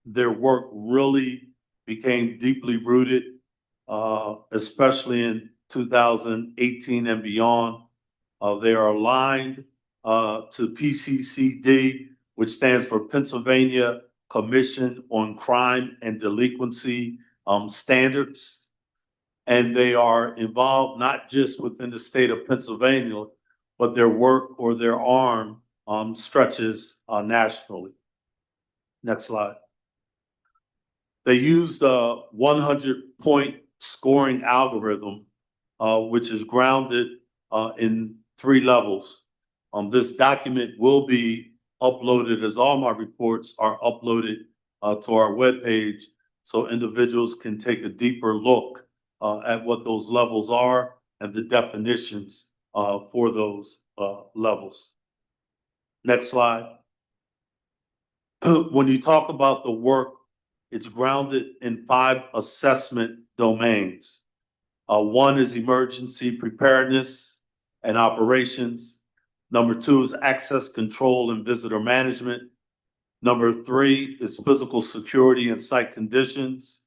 Their work really became deeply rooted, especially in 2018 and beyond. They are aligned to PCCD, which stands for Pennsylvania Commission on Crime and Delinquency Standards. And they are involved not just within the state of Pennsylvania, but their work or their arm stretches nationally. Next slide. They used a 100-point scoring algorithm, which is grounded in 3 levels. This document will be uploaded, as all my reports are uploaded to our webpage, so individuals can take a deeper look at what those levels are and the definitions for those levels. Next slide. When you talk about the work, it's grounded in 5 assessment domains. 1 is emergency preparedness and operations. Number 2 is access control and visitor management. Number 3 is physical security and site conditions.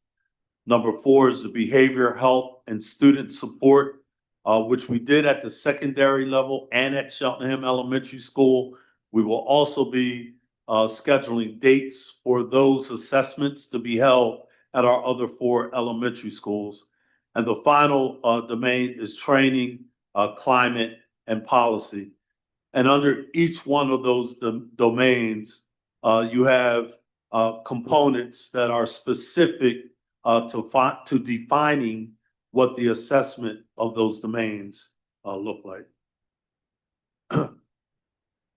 Number 4 is the behavior, health, and student support, which we did at the secondary level and at Cheltenham Elementary School. We will also be scheduling dates for those assessments to be held at our other 4 elementary schools. And the final domain is training, climate, and policy. And under each one of those domains, you have components that are specific to defining what the assessment of those domains look like.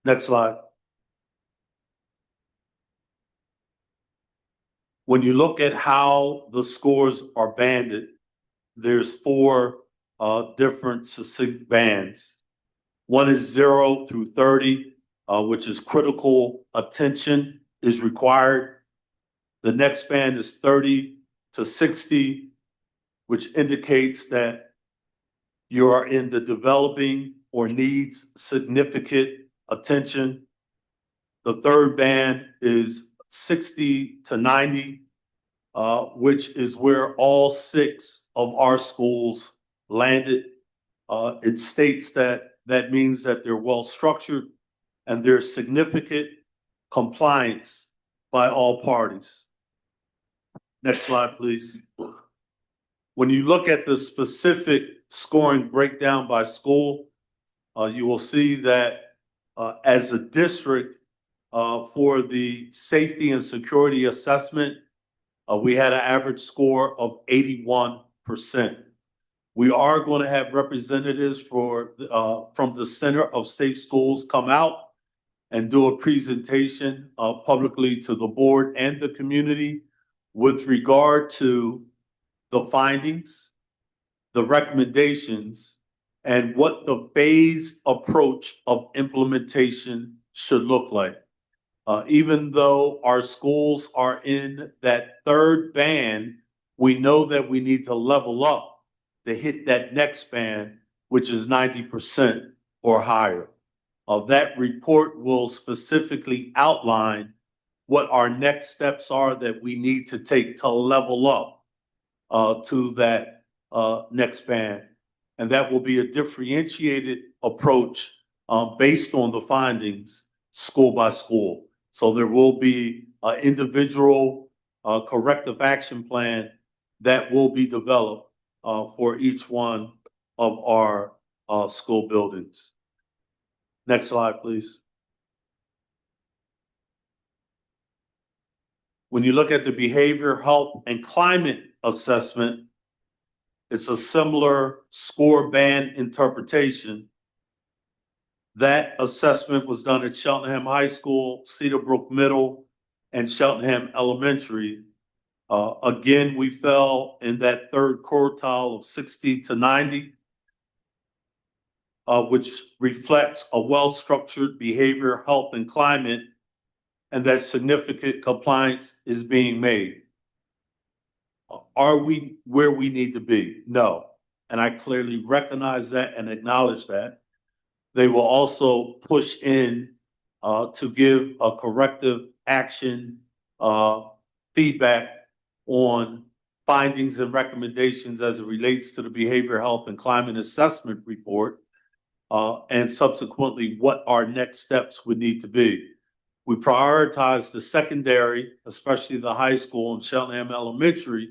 Next slide. When you look at how the scores are banded, there's 4 different succinct bands. 1 is 0 through 30, which is critical attention is required. The next band is 30 to 60, which indicates that you are in the developing or needs significant attention. The third band is 60 to 90, which is where all 6 of our schools landed. It states that means that they're well structured and there's significant compliance by all parties. Next slide, please. When you look at the specific scoring breakdown by school, you will see that as a district, for the safety and security assessment, we had an average score of 81%. We are going to have representatives from the Center of Safe Schools come out and do a presentation publicly to the board and the community with regard to the findings, the recommendations, and what the phased approach of implementation should look like. Even though our schools are in that third band, we know that we need to level up to hit that next band, which is 90% or higher. That report will specifically outline what our next steps are that we need to take to level up to that next band. And that will be a differentiated approach based on the findings, school by school. So there will be an individual corrective action plan that will be developed for each one of our school buildings. Next slide, please. When you look at the behavior, health, and climate assessment, it's a similar score band interpretation. That assessment was done at Cheltenham High School, Cedarbrook Middle, and Cheltenham Elementary. Again, we fell in that third quartile of 60 to 90, which reflects a well-structured behavior, health, and climate, and that significant compliance is being made. Are we where we need to be? No. And I clearly recognize that and acknowledge that. They will also push in to give a corrective action feedback on findings and recommendations as it relates to the Behavioral Health and Climate Assessment Report, and subsequently what our next steps would need to be. We prioritize the secondary, especially the high school and Cheltenham Elementary,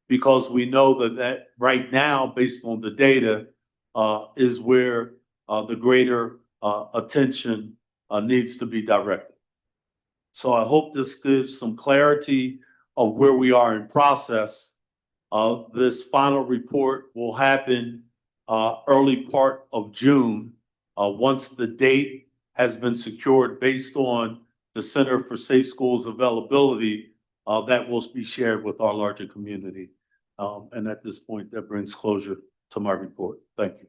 because we know that right now, based on the data, is where the greater attention needs to be directed. So I hope this gives some clarity of where we are in process. This final report will happen early part of June, once the date has been secured based on the Center for Safe Schools availability, that will be shared with our larger community. And at this point, that brings closure to my report. Thank you.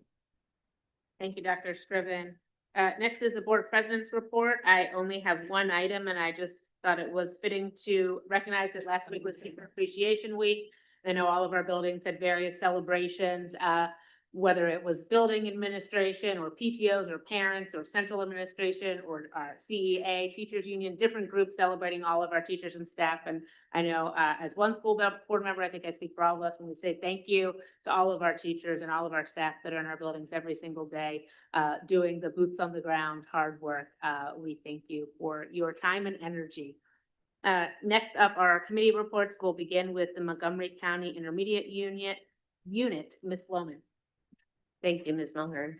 Thank you, Dr. Scriven. Next is the Board President's report. I only have one item, and I just thought it was fitting to recognize that last week was Teacher Appreciation Week. I know all of our buildings had various celebrations, whether it was building administration or PTOs or parents or central administration or CEA, teachers union, different groups celebrating all of our teachers and staff. And I know as one school board member, I think I speak for all of us when we say thank you to all of our teachers and all of our staff that are in our buildings every single day, doing the boots on the ground hard work. We thank you for your time and energy. Next up, our committee reports. We'll begin with the Montgomery County Intermediate Unit, Ms. Lohman. Thank you, Ms. Mulhern.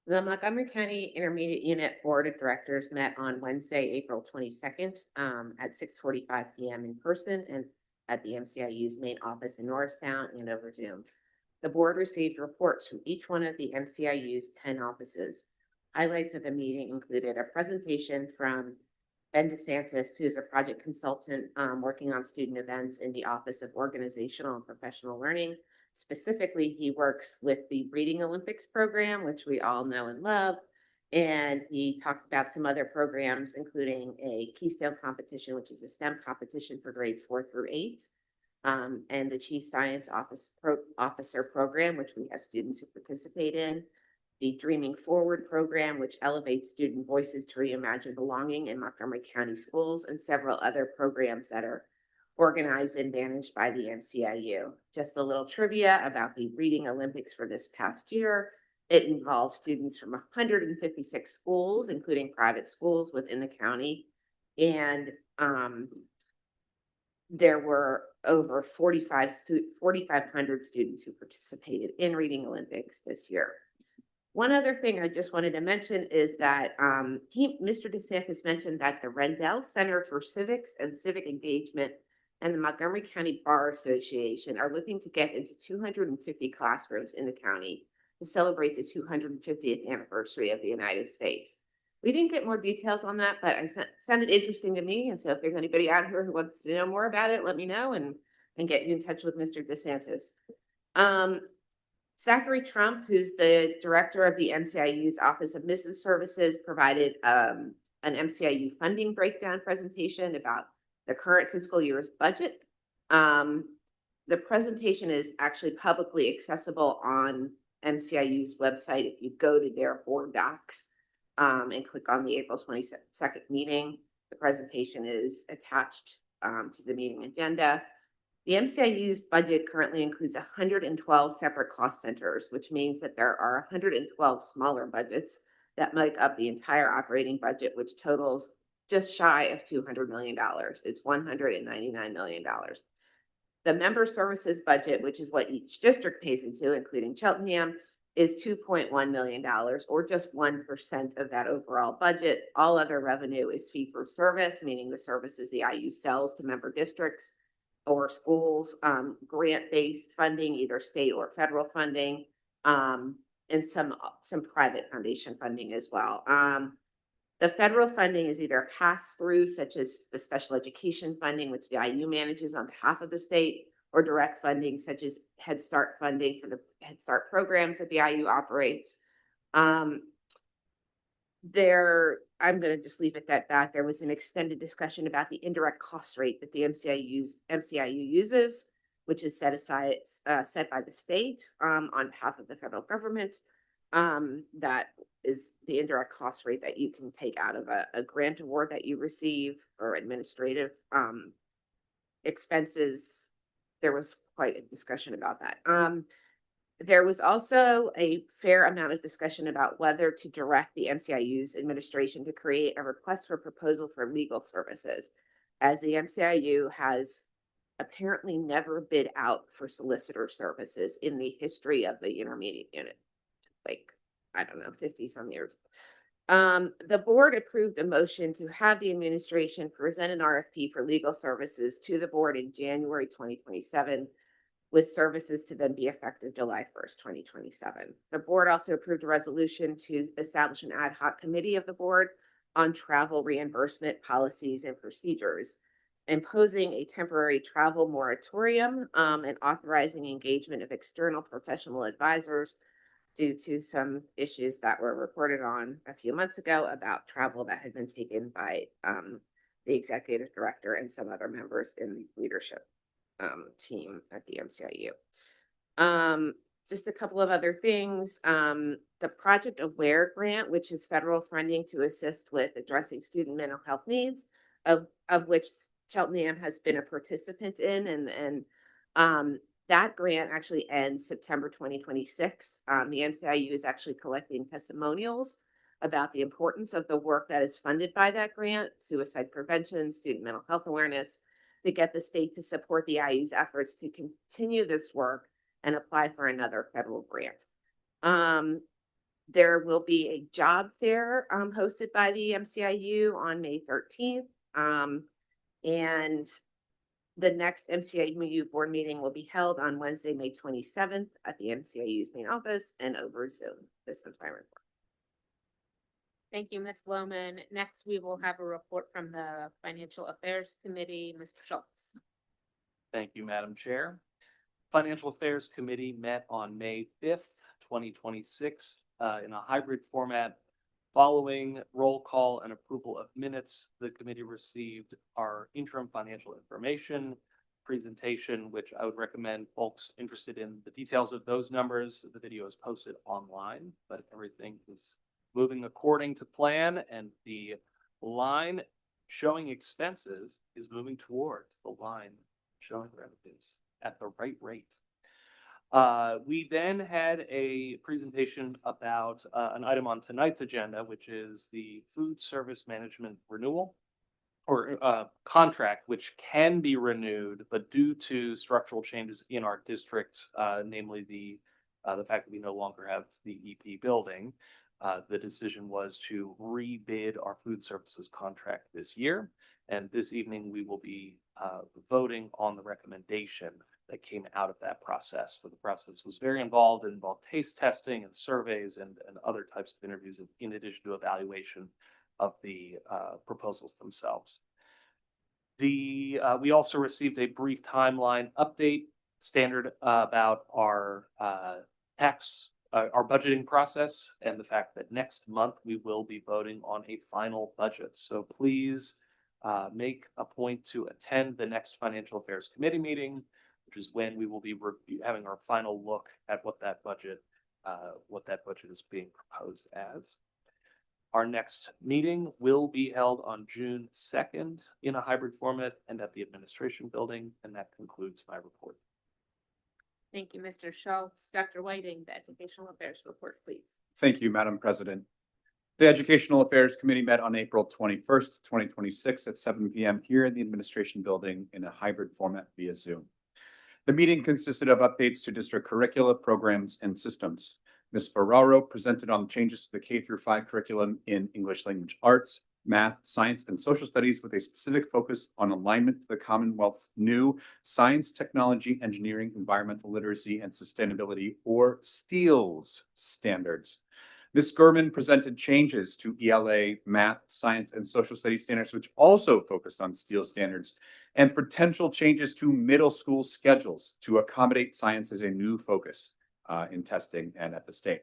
The Montgomery County Intermediate Unit Board of Directors met on Wednesday, April 22nd at 6:45 p.m. in person and at the MCIU's main office in Norristown and over Zoom. The board received reports from each one of the MCIU's 10 offices. Highlights of the meeting included a presentation from Ben DeSantis, who is a project consultant working on student events in the Office of Organizational and Professional Learning. Specifically, he works with the Reading Olympics program, which we all know and love. And he talked about some other programs, including a Keystone competition, which is a STEM competition for grades 4 through 8. And the Chief Science Officer program, which we have students who participate in. The Dreaming Forward program, which elevates student voices to reimagine belonging in Montgomery County schools, and several other programs that are organized and managed by the MCIU. Just a little trivia about the Reading Olympics for this past year. It involves students from 156 schools, including private schools within the county. And there were over 4,500 students who participated in Reading Olympics this year. One other thing I just wanted to mention is that Mr. DeSantis mentioned that the Rendell Center for Civics and Civic Engagement and the Montgomery County Bar Association are looking to get into 250 classrooms in the county to celebrate the 250th anniversary of the United States. We didn't get more details on that, but it sounded interesting to me. And so if there's anybody out here who wants to know more about it, let me know and get you in touch with Mr. DeSantis. Zachary Trump, who's the director of the MCIU's Office of Business Services, provided an MCIU funding breakdown presentation about the current fiscal year's budget. The presentation is actually publicly accessible on MCIU's website. If you go to their board docs and click on the April 22nd meeting, the presentation is attached to the meeting agenda. The MCIU's budget currently includes 112 separate cost centers, which means that there are 112 smaller budgets that make up the entire operating budget, which totals just shy of $200 million. It's $199 million. The member services budget, which is what each district pays into, including Cheltenham, is $2.1 million, or just 1% of that overall budget. All other revenue is fee for service, meaning the services the IU sells to member districts or schools, grant-based funding, either state or federal funding, and some private foundation funding as well. The federal funding is either pass-through, such as the special education funding, which the IU manages on behalf of the state, or direct funding, such as Head Start funding for the Head Start programs that the IU operates. I'm going to just leave it at that. There was an extended discussion about the indirect cost rate that the MCIU uses. which is set aside, set by the state, on behalf of the federal government. That is the indirect cost rate that you can take out of a grant award that you receive or administrative, expenses. There was quite a discussion about that. There was also a fair amount of discussion about whether to direct the MCIU's administration to create a request for proposal for legal services, as the MCIU has apparently never bid out for solicitor services in the history of the intermediate unit. Like, I don't know, 50 some years. The board approved a motion to have the administration present an RFP for legal services to the board in January 2027, with services to then be effective July 1st, 2027. The board also approved a resolution to establish an ad hoc committee of the board on travel reimbursement policies and procedures, imposing a temporary travel moratorium, and authorizing engagement of external professional advisors due to some issues that were reported on a few months ago about travel that had been taken by the executive director and some other members in the leadership team at the MCIU. Just a couple of other things. The Project Aware grant, which is federal funding to assist with addressing student mental health needs, of which Cheltenham has been a participant in, and that grant actually ends September 2026. The MCIU is actually collecting testimonials about the importance of the work that is funded by that grant, suicide prevention, student mental health awareness, to get the state to support the IU's efforts to continue this work and apply for another federal grant. There will be a job fair hosted by the MCIU on May 13th. And the next MCIU board meeting will be held on Wednesday, May 27th at the MCIU's main office and over Zoom. This is my report. Thank you, Ms. Lohman. Next, we will have a report from the Financial Affairs Committee, Mr. Schultz. Thank you, Madam Chair. Financial Affairs Committee met on May 5th, 2026, in a hybrid format. Following roll call and approval of minutes, the committee received our interim financial information presentation, which I would recommend folks interested in the details of those numbers. The video is posted online, but everything is moving according to plan, and the line showing expenses is moving towards the line showing revenues at the right rate. We then had a presentation about an item on tonight's agenda, which is the food service management renewal or contract, which can be renewed, but due to structural changes in our district, namely the fact that we no longer have the EP building, the decision was to rebid our food services contract this year. And this evening, we will be voting on the recommendation that came out of that process. But the process was very involved. It involved taste testing and surveys and other types of interviews in addition to evaluation of the proposals themselves. We also received a brief timeline update standard about our our budgeting process and the fact that next month we will be voting on a final budget. So please make a point to attend the next Financial Affairs Committee meeting, which is when we will be having our final look at what that budget is being proposed as. Our next meeting will be held on June 2nd in a hybrid format and at the administration building, and that concludes my report. Thank you, Mr. Schultz. Dr. Whiting, the Educational Affairs report, please. Thank you, Madam President. The Educational Affairs Committee met on April 21st, 2026 at 7 p.m. here in the administration building in a hybrid format via Zoom. The meeting consisted of updates to district curricula, programs, and systems. Ms. Ferraro presented on changes to the K-5 curriculum in English Language Arts, Math, Science, and Social Studies with a specific focus on alignment to the Commonwealth's new Science, Technology, Engineering, Environmental Literacy, and Sustainability, or STEELS standards. Ms. Gurman presented changes to ELA, Math, Science, and Social Studies standards, which also focused on STEELS standards, and potential changes to middle school schedules to accommodate science as a new focus in testing and at the state.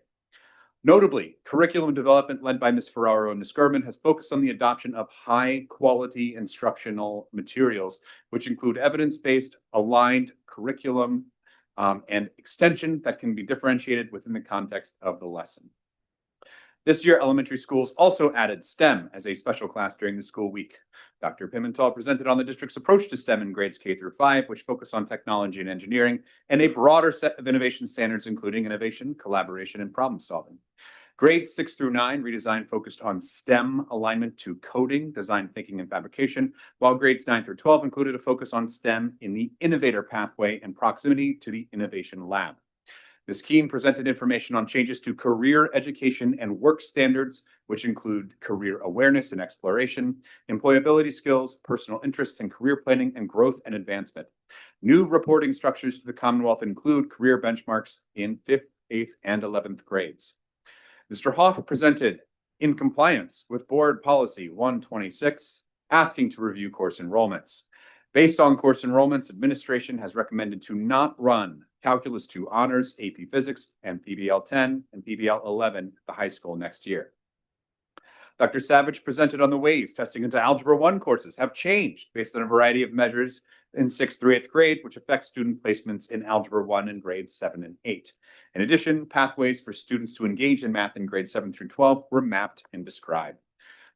Notably, curriculum development led by Ms. Ferraro and Ms. Gurman has focused on the adoption of high-quality instructional materials, which include evidence-based, aligned curriculum and extension that can be differentiated within the context of the lesson. This year, elementary schools also added STEM as a special class during the school week. Dr. Pimentel presented on the district's approach to STEM in grades K through 5, which focus on technology and engineering, and a broader set of innovation standards, including innovation, collaboration, and problem solving. Grades 6 through 9 redesign focused on STEM alignment to coding, design thinking, and fabrication, while grades 9 through 12 included a focus on STEM in the innovator pathway and proximity to the innovation lab. Ms. Keen presented information on changes to career education and work standards, which include career awareness and exploration, employability skills, personal interests and career planning, and growth and advancement. New reporting structures to the Commonwealth include career benchmarks in 5th, 8th, and 11th grades. Mr. Hoff presented in compliance with Board Policy 126, asking to review course enrollments. Based on course enrollments, administration has recommended to not run Calculus 2 Honors, AP Physics, and PBL 10 and PBL 11 at the high school next year. Dr. Savage presented on the ways testing into Algebra 1 courses have changed based on a variety of measures in 6th through 8th grade, which affect student placements in Algebra 1 in grades 7 and 8. In addition, pathways for students to engage in math in grades 7 through 12 were mapped and described.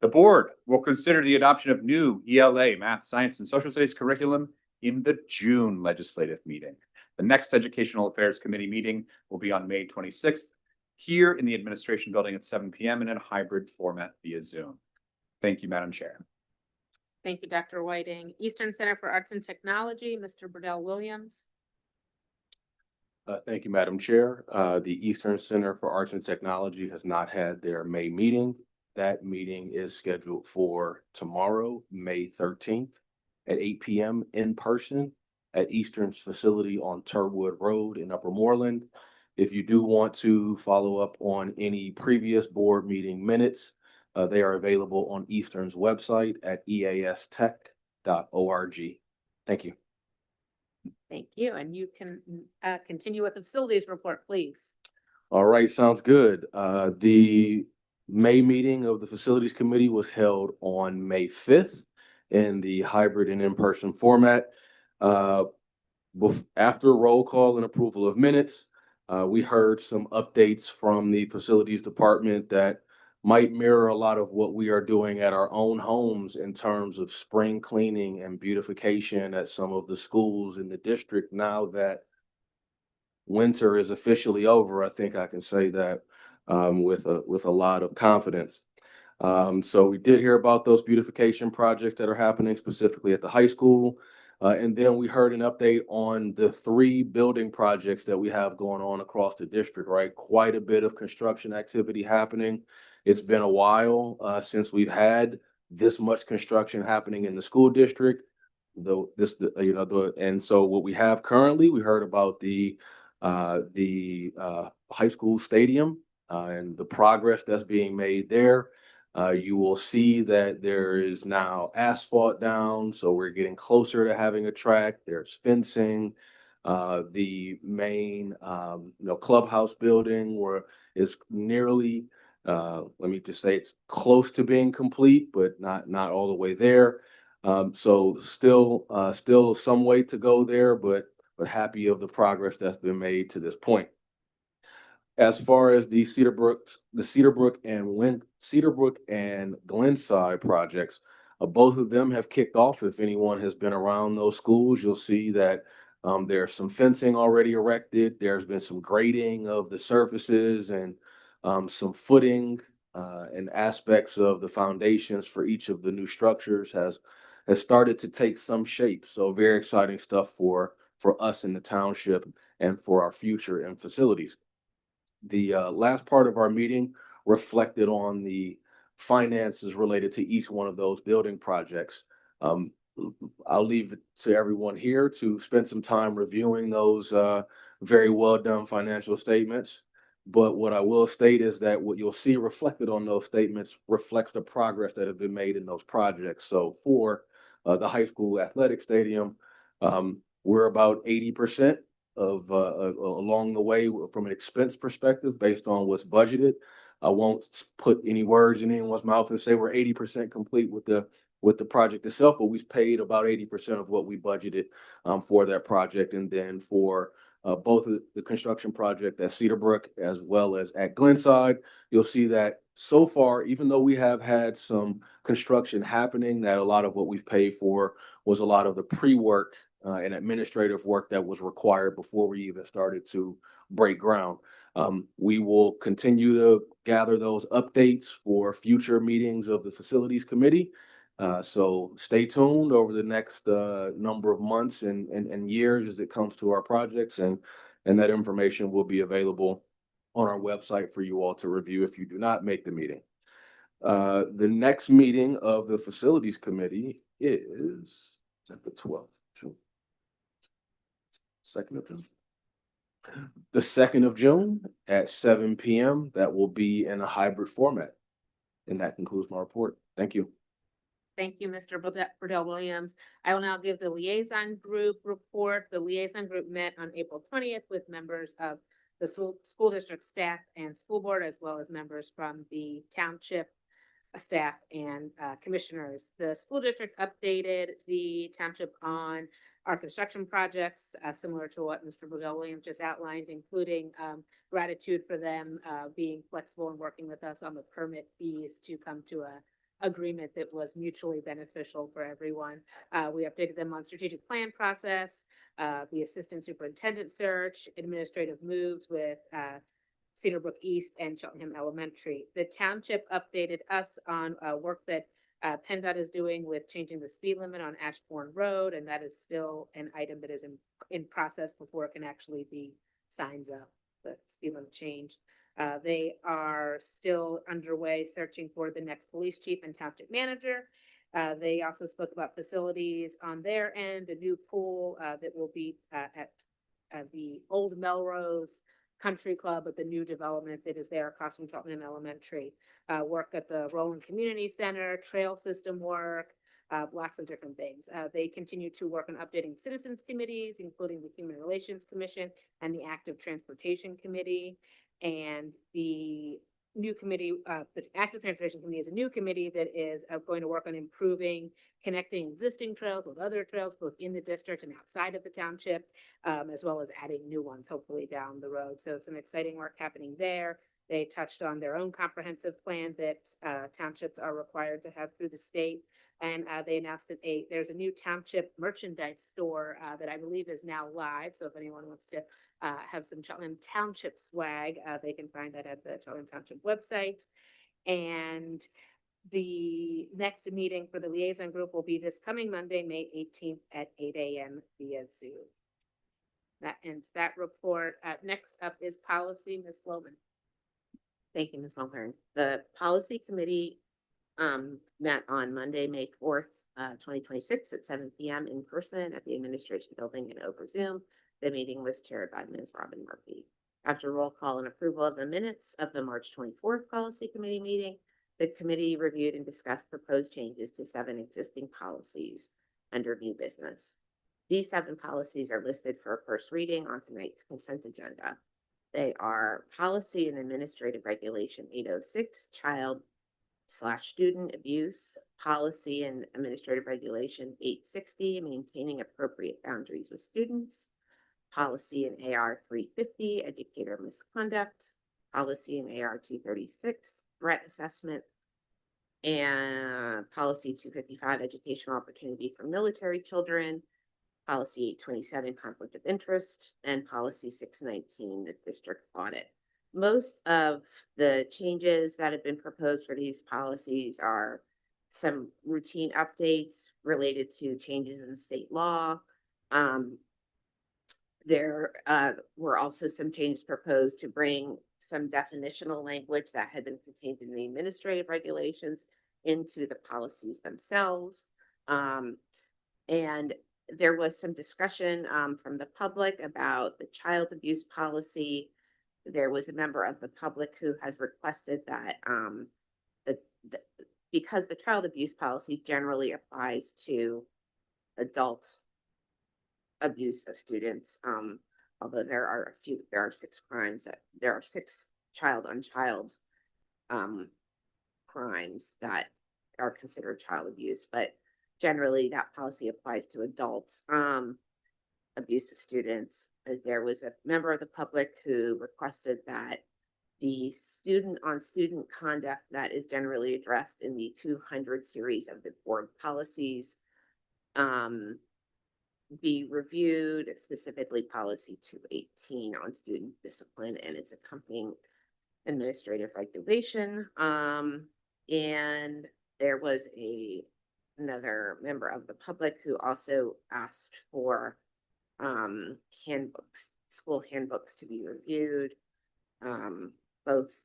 The board will consider the adoption of new ELA, math, science, and social studies curriculum in the June legislative meeting. The next Educational Affairs Committee meeting will be on May 26th here in the administration building at 7 p.m. in a hybrid format via Zoom. Thank you, Madam Chair. Thank you, Dr. Whiting. Eastern Center for Arts and Technology, Mr. Burdell Williams. Thank you, Madam Chair. The Eastern Center for Arts and Technology has not had their May meeting. That meeting is scheduled for tomorrow, May 13th at 8 p.m. in person at Eastern's facility on Turwood Road in Upper Moreland. If you do want to follow up on any previous board meeting minutes, they are available on Eastern's website at eastech.org. Thank you. Thank you. And you can continue with the facilities report, please. All right, sounds good. The May meeting of the Facilities Committee was held on May 5th in the hybrid and in-person format. After roll call and approval of minutes, we heard some updates from the Facilities Department that might mirror a lot of what we are doing at our own homes in terms of spring cleaning and beautification at some of the schools in the district. Now that winter is officially over, I think I can say that with a lot of confidence. So we did hear about those beautification projects that are happening specifically at the high school. And then we heard an update on the 3 building projects that we have going on across the district, right? Quite a bit of construction activity happening. It's been a while since we've had this much construction happening in the school district. And so what we have currently, we heard about the high school stadium and the progress that's being made there. You will see that there is now asphalt down, so we're getting closer to having a track. There's fencing. The main clubhouse building is nearly, let me just say it's close to being complete, but not all the way there. So still some way to go there, but happy of the progress that's been made to this point. As far as the Cedarbrook and Glenside projects, both of them have kicked off. If anyone has been around those schools, you'll see that there's some fencing already erected. There's been some grading of the surfaces and some footing and aspects of the foundations for each of the new structures has started to take some shape. So very exciting stuff for us in the township and for our future in facilities. The last part of our meeting reflected on the finances related to each one of those building projects. I'll leave it to everyone here to spend some time reviewing those very well done financial statements. But what I will state is that what you'll see reflected on those statements reflects the progress that have been made in those projects. So for the high school athletic stadium, we're about 80% along the way from an expense perspective based on what's budgeted. I won't put any words in anyone's mouth and say we're 80% complete with the project itself, but we've paid about 80% of what we budgeted for that project. And then for both of the construction project at Cedarbrook as well as at Glenside, you'll see that so far, even though we have had some construction happening, that a lot of what we've paid for was a lot of the pre-work and administrative work that was required before we even started to break ground. We will continue to gather those updates for future meetings of the Facilities Committee. So stay tuned over the next number of months and years as it comes to our projects, and that information will be available on our website for you all to review if you do not make the meeting. The next meeting of the Facilities Committee is at the 12th. The 2nd of June at 7 p.m. That will be in a hybrid format. And that concludes my report. Thank you. Thank you, Mr. Burdell Williams. I will now give the liaison group report. The liaison group met on April 20th with members of the school district staff and school board, as well as members from the township staff and commissioners. The school district updated the township on our construction projects, similar to what Mr. Burdell Williams just outlined, including gratitude for them being flexible and working with us on the permit fees to come to a agreement that was mutually beneficial for everyone. We updated them on strategic plan process, the assistant superintendent search, administrative moves with Cedarbrook East and Cheltenham Elementary. The township updated us on work that PennDOT is doing with changing the speed limit on Ashbourne Road, and that is still an item that is in process before it can actually be signs up, the speed limit changed. They are still underway searching for the next police chief and township manager. They also spoke about facilities on their end, a new pool that will be at the old Melrose Country Club at the new development that is there across from Cheltenham Elementary. Work at the Roland Community Center, trail system work, lots of different things. They continue to work on updating citizens committees, including the Human Relations Commission and the Active Transportation Committee. And the new committee, the Active Transportation Committee is a new committee that is going to work on improving connecting existing trails with other trails, both in the district and outside of the township, as well as adding new ones, hopefully down the road. So some exciting work happening there. They touched on their own comprehensive plan that townships are required to have through the state. And they announced that there's a new township merchandise store that I believe is now live. So if anyone wants to have some Cheltenham Township swag, they can find that at the Cheltenham Township website. And the next meeting for the liaison group will be this coming Monday, May 18th at 8 a.m. via Zoom. That ends that report. Next up is policy, Ms. Loman. Thank you, Ms. Mulhern. The policy committee met on Monday, May 4th, 2026 at 7 p.m. in person at the administration building and over Zoom. The meeting was chaired by Ms. Robin Murphy. After roll call and approval of the minutes of the March 24th policy committee meeting, the committee reviewed and discussed proposed changes to 7 existing policies under new business. These 7 policies are listed for a first reading on tonight's consent agenda. They are policy and administrative regulation 806, child/student abuse, policy and administrative regulation 860, maintaining appropriate boundaries with students, policy in AR 350, educator misconduct, policy in AR 236, threat assessment, and policy 255, educational opportunity for military children, policy 827, conflict of interest, and policy 619, the district audit. Most of the changes that have been proposed for these policies are some routine updates related to changes in state law. There were also some changes proposed to bring some definitional language that had been contained in the administrative regulations into the policies themselves. And there was some discussion from the public about the child abuse policy. There was a member of the public who has requested that because the child abuse policy generally applies to adult abuse of students, although there are 6 crimes there are 6 child on child crimes that are considered child abuse, but generally that policy applies to adults. Abuse of students. There was a member of the public who requested that the student on student conduct that is generally addressed in the 200 series of the board policies be reviewed, specifically policy 218 on student discipline and its accompanying administrative regulation. And there was another member of the public who also asked for school handbooks to be reviewed, both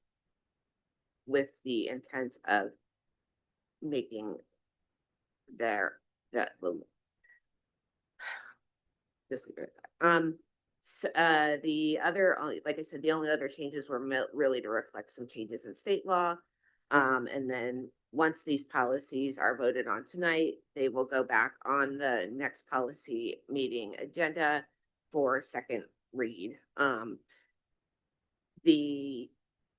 with the intent of making just leave it at that. The other, like I said, the only other changes were really to reflect some changes in state law. And then once these policies are voted on tonight, they will go back on the next policy meeting agenda for second read. The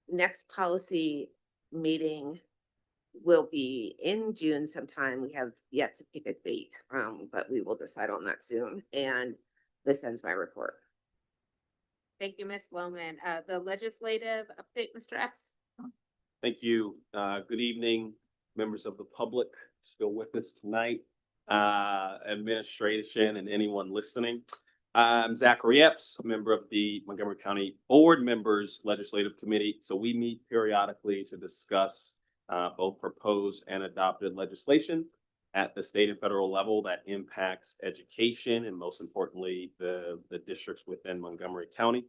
next policy meeting will be in June sometime. We have yet to pick a date, but we will decide on that soon. And this ends my report. Thank you, Ms. Lohman. The legislative update, Mr. Epps. Thank you. Good evening, members of the public still with us tonight, administration and anyone listening. I'm Zachary Epps, a member of the Montgomery County Board Members Legislative Committee. So we meet periodically to discuss both proposed and adopted legislation at the state and federal level that impacts education and most importantly, the districts within Montgomery County.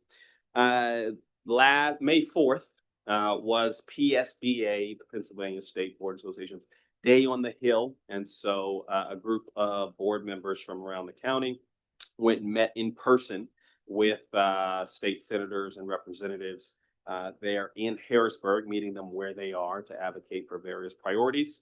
May 4th was PSBA, the Pennsylvania State Board Association's Day on the Hill. And so a group of board members from around the county went and met in person with state senators and representatives there in Harrisburg, meeting them where they are to advocate for various priorities.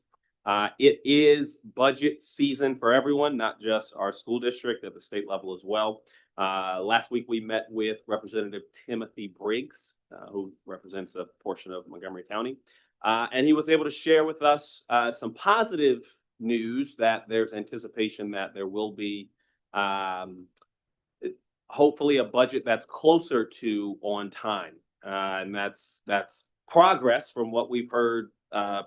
It is budget season for everyone, not just our school district, at the state level as well. Last week, we met with Representative Timothy Briggs, who represents a portion of Montgomery County. And he was able to share with us some positive news that there's anticipation that there will be hopefully a budget that's closer to on time. And that's progress from what we've heard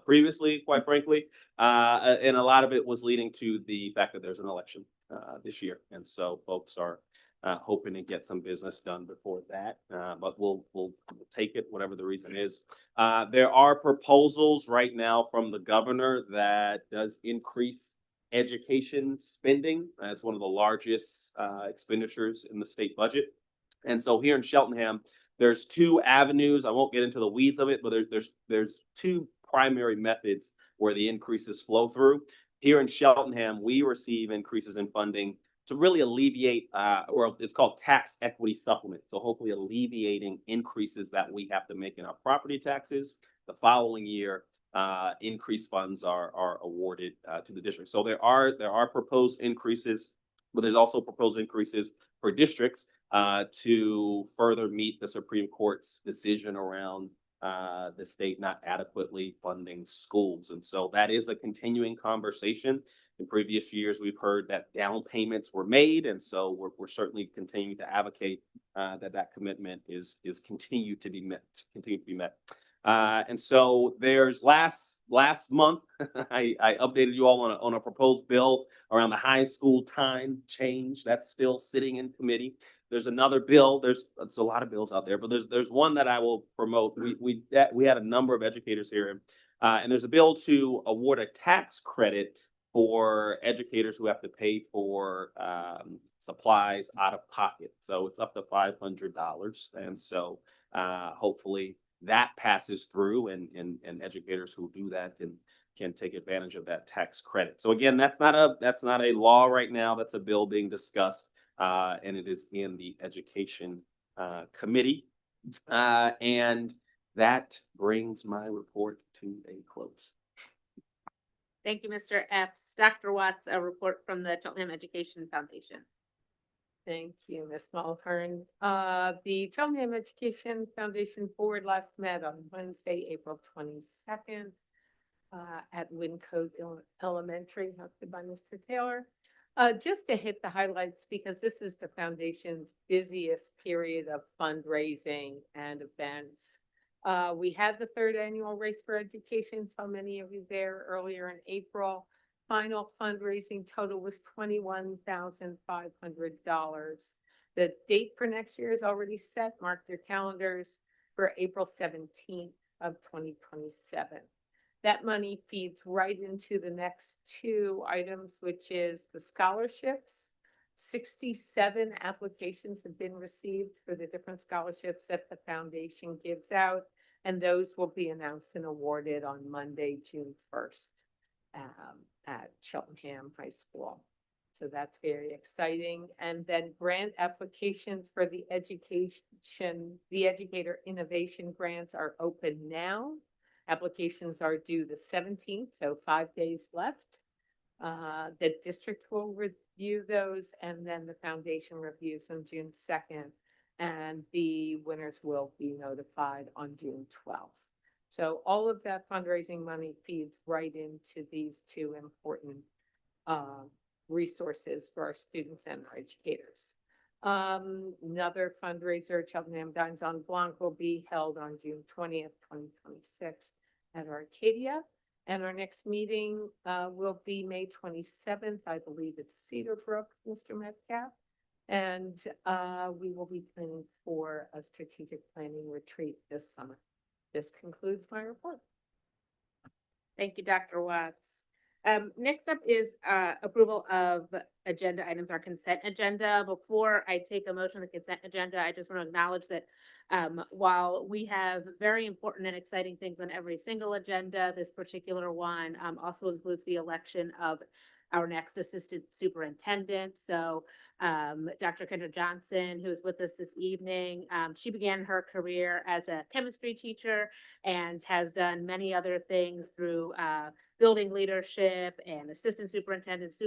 previously, quite frankly. And a lot of it was leading to the fact that there's an election this year. And so folks are hoping to get some business done before that. But we'll take it, whatever the reason is. There are proposals right now from the governor that does increase education spending. It's one of the largest expenditures in the state budget. And so here in Cheltenham, there's 2 avenues. I won't get into the weeds of it, but there's 2 primary methods where the increases flow through. Here in Cheltenham, we receive increases in funding to really alleviate, or it's called tax equity supplement. So hopefully alleviating increases that we have to make in our property taxes. The following year, increased funds are awarded to the district. So there are proposed increases, but there's also proposed increases for districts to further meet the Supreme Court's decision around the state not adequately funding schools. And so that is a continuing conversation. In previous years, we've heard that down payments were made. And so we're certainly continuing to advocate that commitment is continue to be met. And so there's last month, I updated you all on a proposed bill around the high school time change that's still sitting in committee. There's another bill. There's a lot of bills out there, but there's one that I will promote. We had a number of educators here, and there's a bill to award a tax credit for educators who have to pay for supplies out of pocket. So it's up to $500, and so hopefully that passes through, and educators who do that can take advantage of that tax credit. So again, that's not a law right now. That's a bill being discussed, and it is in the Education Committee. And that brings my report to a close. Thank you, Mr. Epps. Dr. Watts, a report from the Cheltenham Education Foundation. Thank you, Ms. Mulhern. The Cheltenham Education Foundation Board last met on Wednesday, April 22nd at Wincote Elementary, hosted by Mr. Taylor. Just to hit the highlights, because this is the foundation's busiest period of fundraising and events. We had the third annual Race for Education, so many of you there earlier in April. Final fundraising total was $21,500. The date for next year is already set. Mark your calendars for April 17th of 2027. That money feeds right into the next two items, which is the scholarships. 67 applications have been received for the different scholarships that the foundation gives out, and those will be announced and awarded on Monday, June 1st. At Cheltenham High School. So that's very exciting. And then grant applications for the Educator Innovation Grants are open now. Applications are due the 17th, so 5 days left. The district will review those, and then the foundation reviews on June 2nd, and the winners will be notified on June 12th. So all of that fundraising money feeds right into these two important resources for our students and our educators. Another fundraiser, Cheltenham Dines en Blanc, will be held on June 20th, 2026 at Arcadia. And our next meeting will be May 27th. I believe it's Cedar Brook, Mr. Metcalf. And we will be planning for a strategic planning retreat this summer. This concludes my report. Thank you, Dr. Watts. Next up is approval of agenda items, our consent agenda. Before I take a motion on the consent agenda, I just want to acknowledge that while we have very important and exciting things on every single agenda, this particular one also includes the election of our next assistant superintendent. So Dr. Kendra Johnson, who is with us this evening, she began her career as a chemistry teacher and has done many other things through building leadership and assistant superintendents,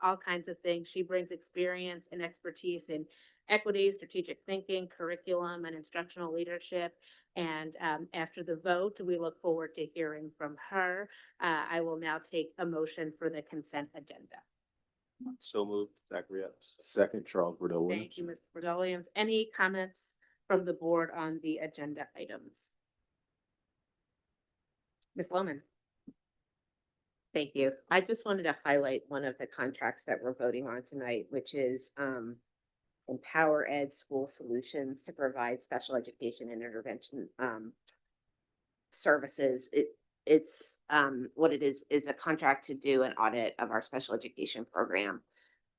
all kinds of things. She brings experience and expertise in equity, strategic thinking, curriculum, and instructional leadership. And after the vote, we look forward to hearing from her. I will now take a motion for the consent agenda. So moved, Zachary Epps. Second, Charles Bordeaux Williams. Thank you, Mr. Bordeaux Williams. Any comments from the board on the agenda items? Ms. Lohman. Thank you. I just wanted to highlight one of the contracts that we're voting on tonight, which is Empower Ed School Solutions to provide special education and intervention services. It's what it is a contract to do an audit of our special education program.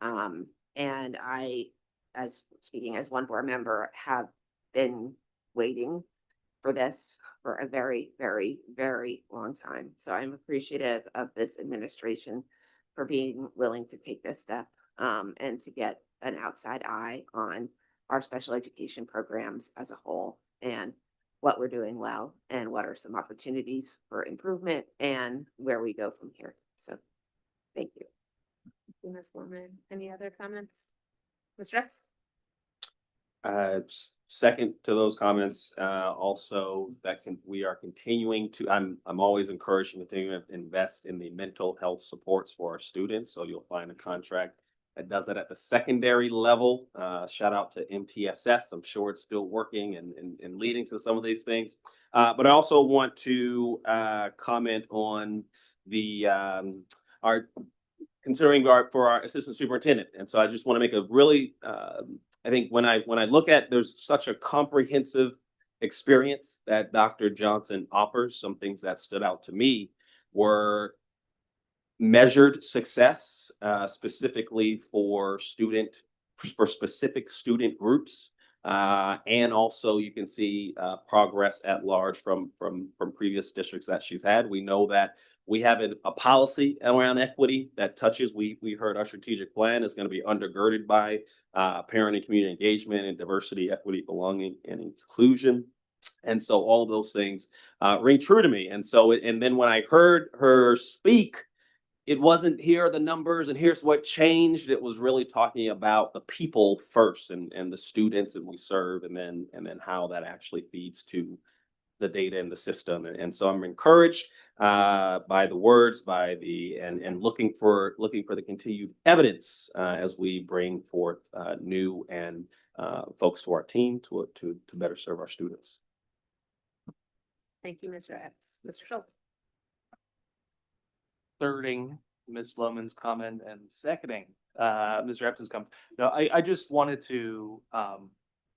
And I, as speaking as one board member, have been waiting for this for a very, very, very long time. So I'm appreciative of this administration for being willing to take this step and to get an outside eye on our special education programs as a whole and what we're doing well and what are some opportunities for improvement and where we go from here. So thank you. Thank you, Ms. Lohman. Any other comments? Mr. Rex? Second to those comments, also we are continuing to, I'm always encouraged to continue to invest in the mental health supports for our students. So you'll find a contract that does it at the secondary level. Shout out to MTSS. I'm sure it's still working and leading to some of these things. But I also want to comment on the our for our assistant superintendent. And so I just want to make a really I think when I look at, there's such a comprehensive experience that Dr. Johnson offers. Some things that stood out to me were measured success, specifically for specific student groups. And also you can see progress at large from previous districts that she's had. We know that we have a policy around equity that touches, we heard our strategic plan is going to be undergirded by parent and community engagement and diversity, equity, belonging, and inclusion. And so all of those things ring true to me. And so, and then when I heard her speak, it wasn't here are the numbers and here's what changed. It was really talking about the people first and the students that we serve and then how that actually feeds to the data in the system. And so I'm encouraged by the words, by the and looking for the continued evidence as we bring forth new and folks to our team to better serve our students. Thank you, Mr. Epps. Mr. Schultz. Thirding Ms. Lohman's comment and seconding Mr. Epps's comment. No, I just wanted to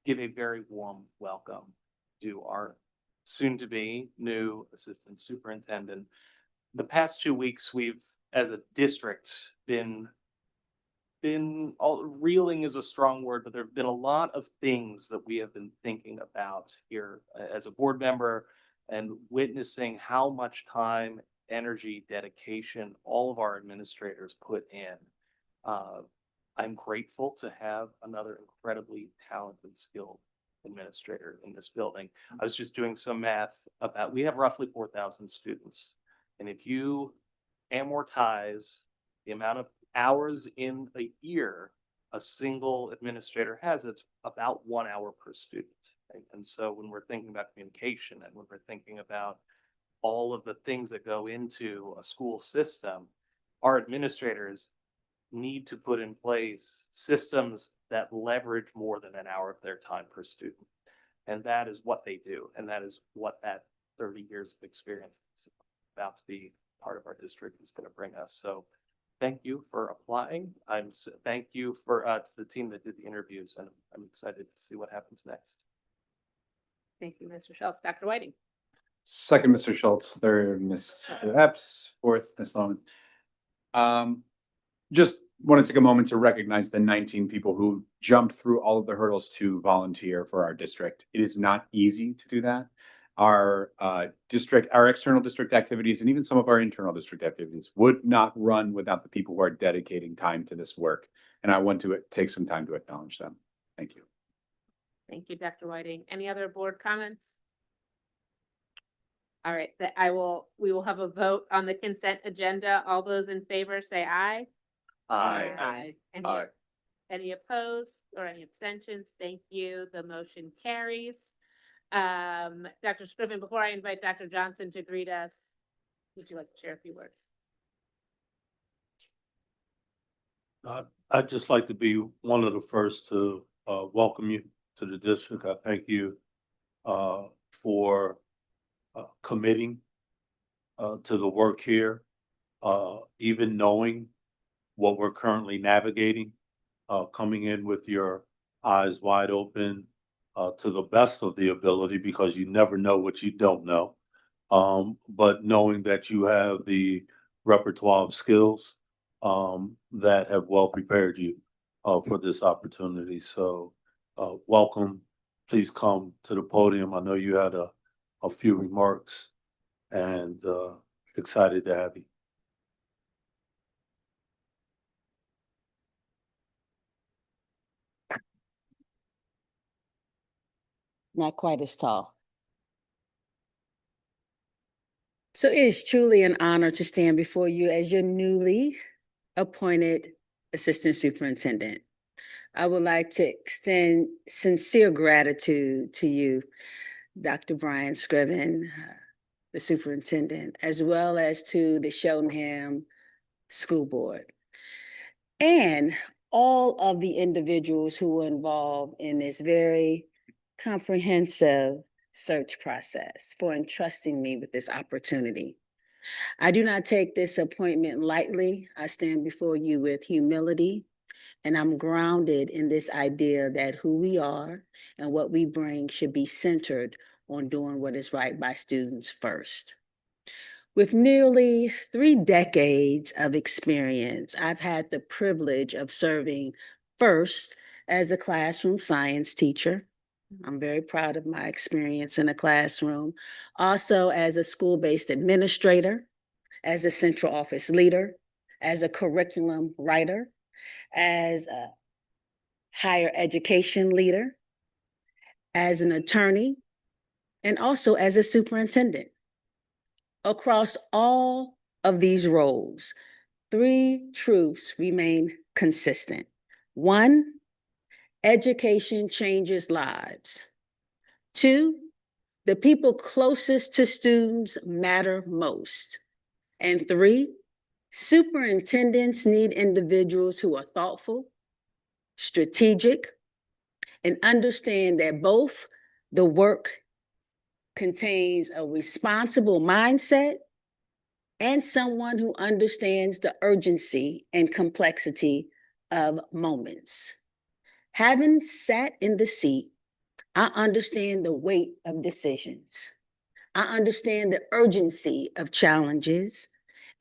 give a very warm welcome to our soon-to-be new assistant superintendent. The past 2 weeks, we've, as a district, been reeling is a strong word, but there have been a lot of things that we have been thinking about here as a board member and witnessing how much time, energy, dedication all of our administrators put in. I'm grateful to have another incredibly talented, skilled administrator in this building. I was just doing some math about, we have roughly 4,000 students. And if you amortize the amount of hours in a year a single administrator has, it's about 1 hour per student. Right? And so when we're thinking about communication and when we're thinking about all of the things that go into a school system, our administrators need to put in place systems that leverage more than an hour of their time per student. And that is what they do. And that is what that 30 years of experience that's about to be part of our district is going to bring us. So thank you for applying. Thank you for to the team that did the interviews, and I'm excited to see what happens next. Thank you, Mr. Schultz. Dr. Whiting. Second, Mr. Schultz, third, Ms. Epps, fourth, Ms. Lohman. Just want to take a moment to recognize the 19 people who jumped through all of the hurdles to volunteer for our district. It is not easy to do that. Our external district activities, and even some of our internal district activities would not run without the people who are dedicating time to this work. And I want to take some time to acknowledge them. Thank you. Thank you, Dr. Whiting. Any other board comments? All right, we will have a vote on the consent agenda. All those in favor say aye. Aye. Aye. Any opposed or any abstentions? Thank you. The motion carries. Dr. Scriven, before I invite Dr. Johnson to greet us, would you like to share a few words? I'd just like to be one of the first to welcome you to the district. I thank you for committing to the work here, even knowing what we're currently navigating, coming in with your eyes wide open to the best of the ability, because you never know what you don't know. But knowing that you have the repertoire of skills that have well prepared you for this opportunity. So welcome. Please come to the podium. I know you had a few remarks, and excited to have you. Not quite as tall. So it is truly an honor to stand before you as your newly appointed assistant superintendent. I would like to extend sincere gratitude to you, Dr. Brian Scriven, the superintendent, as well as to the Cheltenham School Board, and all of the individuals who were involved in this very comprehensive search process, for entrusting me with this opportunity. I do not take this appointment lightly. I stand before you with humility, and I'm grounded in this idea that who we are and what we bring should be centered on doing what is right by students first. With nearly 3 decades of experience, I've had the privilege of serving first as a classroom science teacher. I'm very proud of my experience in the classroom. Also as a school-based administrator, as a central office leader, as a curriculum writer, as a higher education leader, as an attorney, and also as a superintendent. Across all of these roles, three truths remain consistent. One, education changes lives. Two, the people closest to students matter most. And three, superintendents need individuals who are thoughtful, strategic, and understand that both the work contains a responsible mindset and someone who understands the urgency and complexity of moments. Having sat in the seat, I understand the weight of decisions. I understand the urgency of challenges,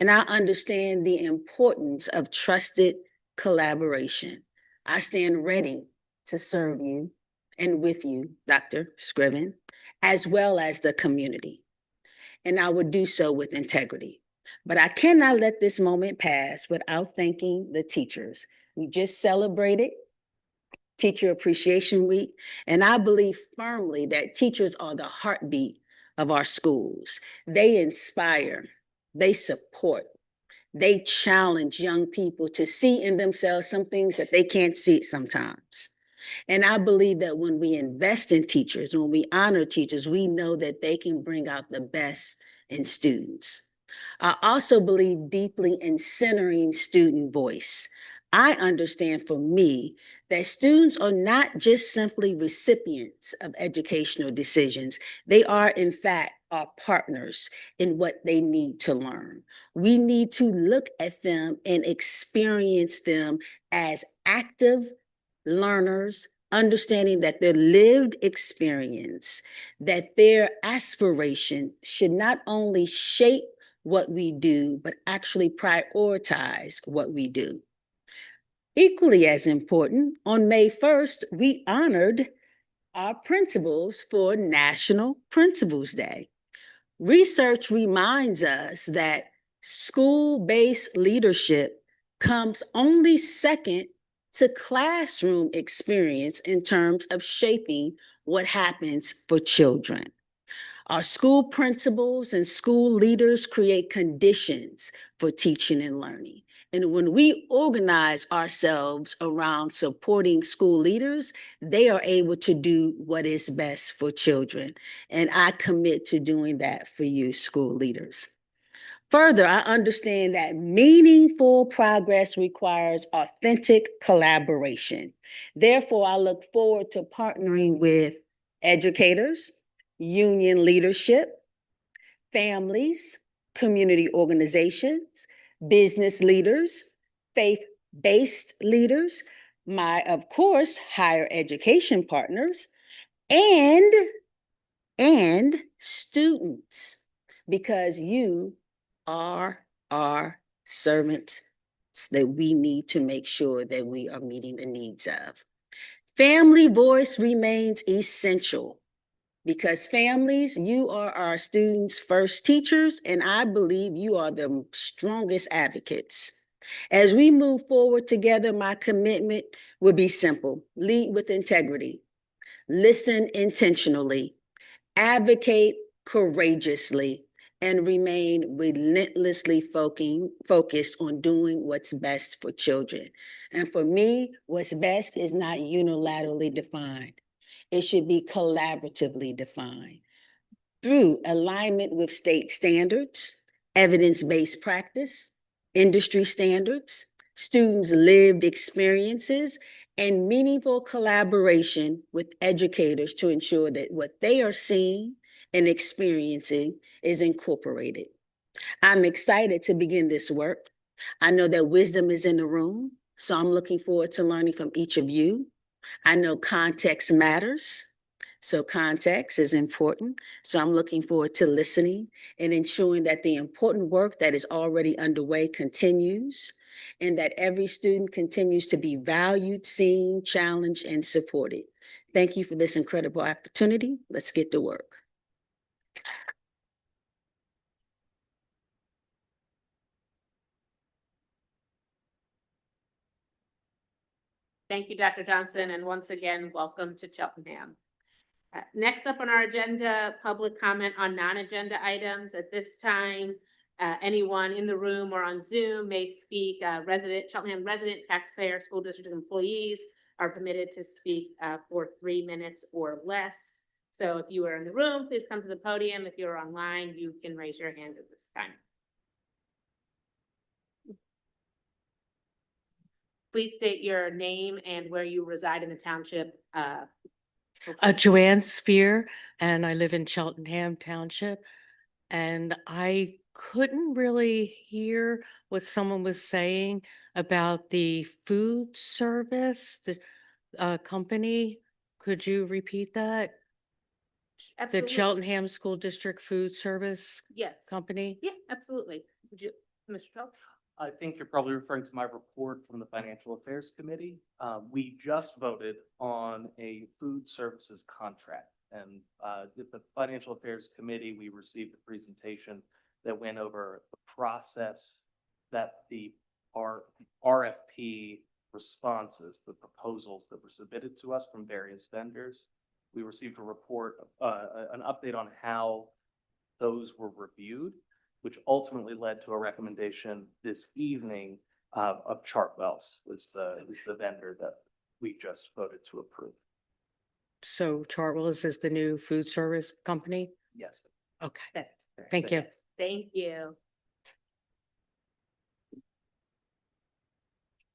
and I understand the importance of trusted collaboration. I stand ready to serve you and with you, Dr. Scriven, as well as the community. And I would do so with integrity. But I cannot let this moment pass without thanking the teachers. We just celebrated Teacher Appreciation Week, and I believe firmly that teachers are the heartbeat of our schools. They inspire, they support, they challenge young people to see in themselves some things that they can't see sometimes. And I believe that when we invest in teachers, when we honor teachers, we know that they can bring out the best in students. I also believe deeply in centering student voice. I understand for me that students are not just simply recipients of educational decisions. They are, in fact, our partners in what they need to learn. We need to look at them and experience them as active learners, understanding that their lived experience, that their aspiration should not only shape what we do, but actually prioritize what we do. Equally as important, on May 1st, we honored our principals for National Principals Day. Research reminds us that school-based leadership comes only second to classroom experience in terms of shaping what happens for children. Our school principals and school leaders create conditions for teaching and learning. And when we organize ourselves around supporting school leaders, they are able to do what is best for children. And I commit to doing that for you, school leaders. Further, I understand that meaningful progress requires authentic collaboration. Therefore, I look forward to partnering with educators, union leadership, families, community organizations, business leaders, faith-based leaders, my, of course, higher education partners, and students, because you are our servants that we need to make sure that we are meeting the needs of. Family voice remains essential because families, you are our students' first teachers, and I believe you are the strongest advocates. As we move forward together, my commitment will be simple: lead with integrity, listen intentionally, advocate courageously, and remain relentlessly focused on doing what's best for children. And for me, what's best is not unilaterally defined. It should be collaboratively defined through alignment with state standards, evidence-based practice, industry standards, students' lived experiences, and meaningful collaboration with educators to ensure that what they are seeing and experiencing is incorporated. I'm excited to begin this work. I know that wisdom is in the room, so I'm looking forward to learning from each of you. I know context matters, so context is important. So I'm looking forward to listening and ensuring that the important work that is already underway continues, and that every student continues to be valued, seen, challenged, and supported. Thank you for this incredible opportunity. Let's get to work. Thank you, Dr. Johnson, and once again, welcome to Cheltenham. Next up on our agenda, public comment on non-agenda items. At this time, Anyone in the room or on Zoom may speak. Cheltenham resident, taxpayer, school district employees are permitted to speak for 3 minutes or less. So if you are in the room, please come to the podium. If you're online, you can raise your hand at this time. Please state your name and where you reside in the township. Joanne Spear, and I live in Cheltenham Township. And I couldn't really hear what someone was saying about the food service, the company. Could you repeat that? The Absolutely. Cheltenham School District Food Service Yes. Company? Yeah, absolutely. Would you, Mr. Phelps? I think you're probably referring to my report from the Financial Affairs Committee. We just voted on a food services contract. And the Financial Affairs Committee, we received a presentation that went over the process that the RFP responses, the proposals that were submitted to us from various vendors. We received a report, an update on how those were reviewed, which ultimately led to a recommendation this evening of Chartwells was the vendor that we just voted to approve. So Chartwells is the new food service company? Yes. Okay, That's correct. thank you. Yes, thank you.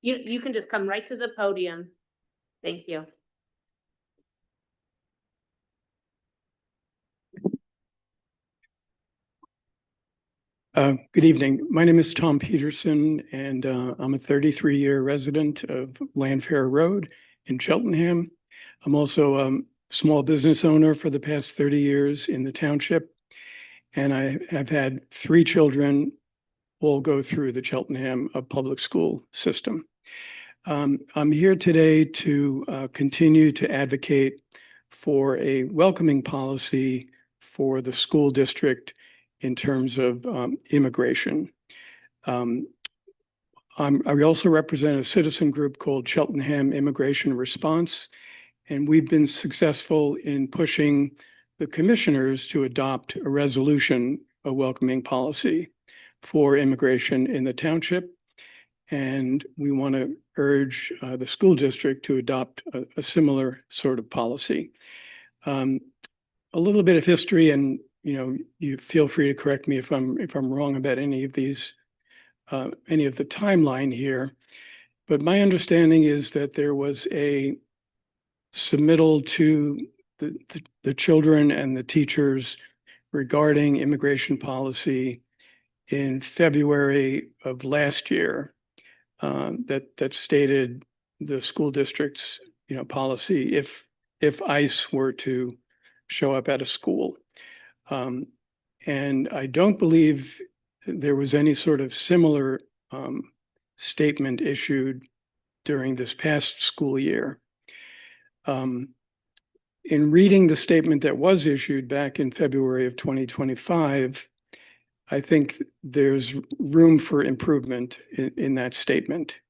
You can just come right to the podium. Thank you. Good evening. My name is Tom Peterson, and I'm a 33-year resident of Landfair Road in Cheltenham. I'm also a small business owner for the past 30 years in the township, and I have had 3 children all go through the Cheltenham public school system. I'm here today to continue to advocate for a welcoming policy for the school district in terms of immigration. I also represent a citizen group called Cheltenham Immigration Response, and we've been successful in pushing the commissioners to adopt a resolution, a welcoming policy for immigration in the township. And we want to urge the school district to adopt a similar sort of policy. A little bit of history, and you feel free to correct me if I'm wrong about any of these, any of the timeline here. But my understanding is that there was a submittal to the children and the teachers regarding immigration policy in February of last year that stated the school district's policy if ICE were to show up at a school. And I don't believe there was any sort of similar statement issued during this past school year. In reading the statement that was issued back in February of 2025, I think there's room for improvement in that statement.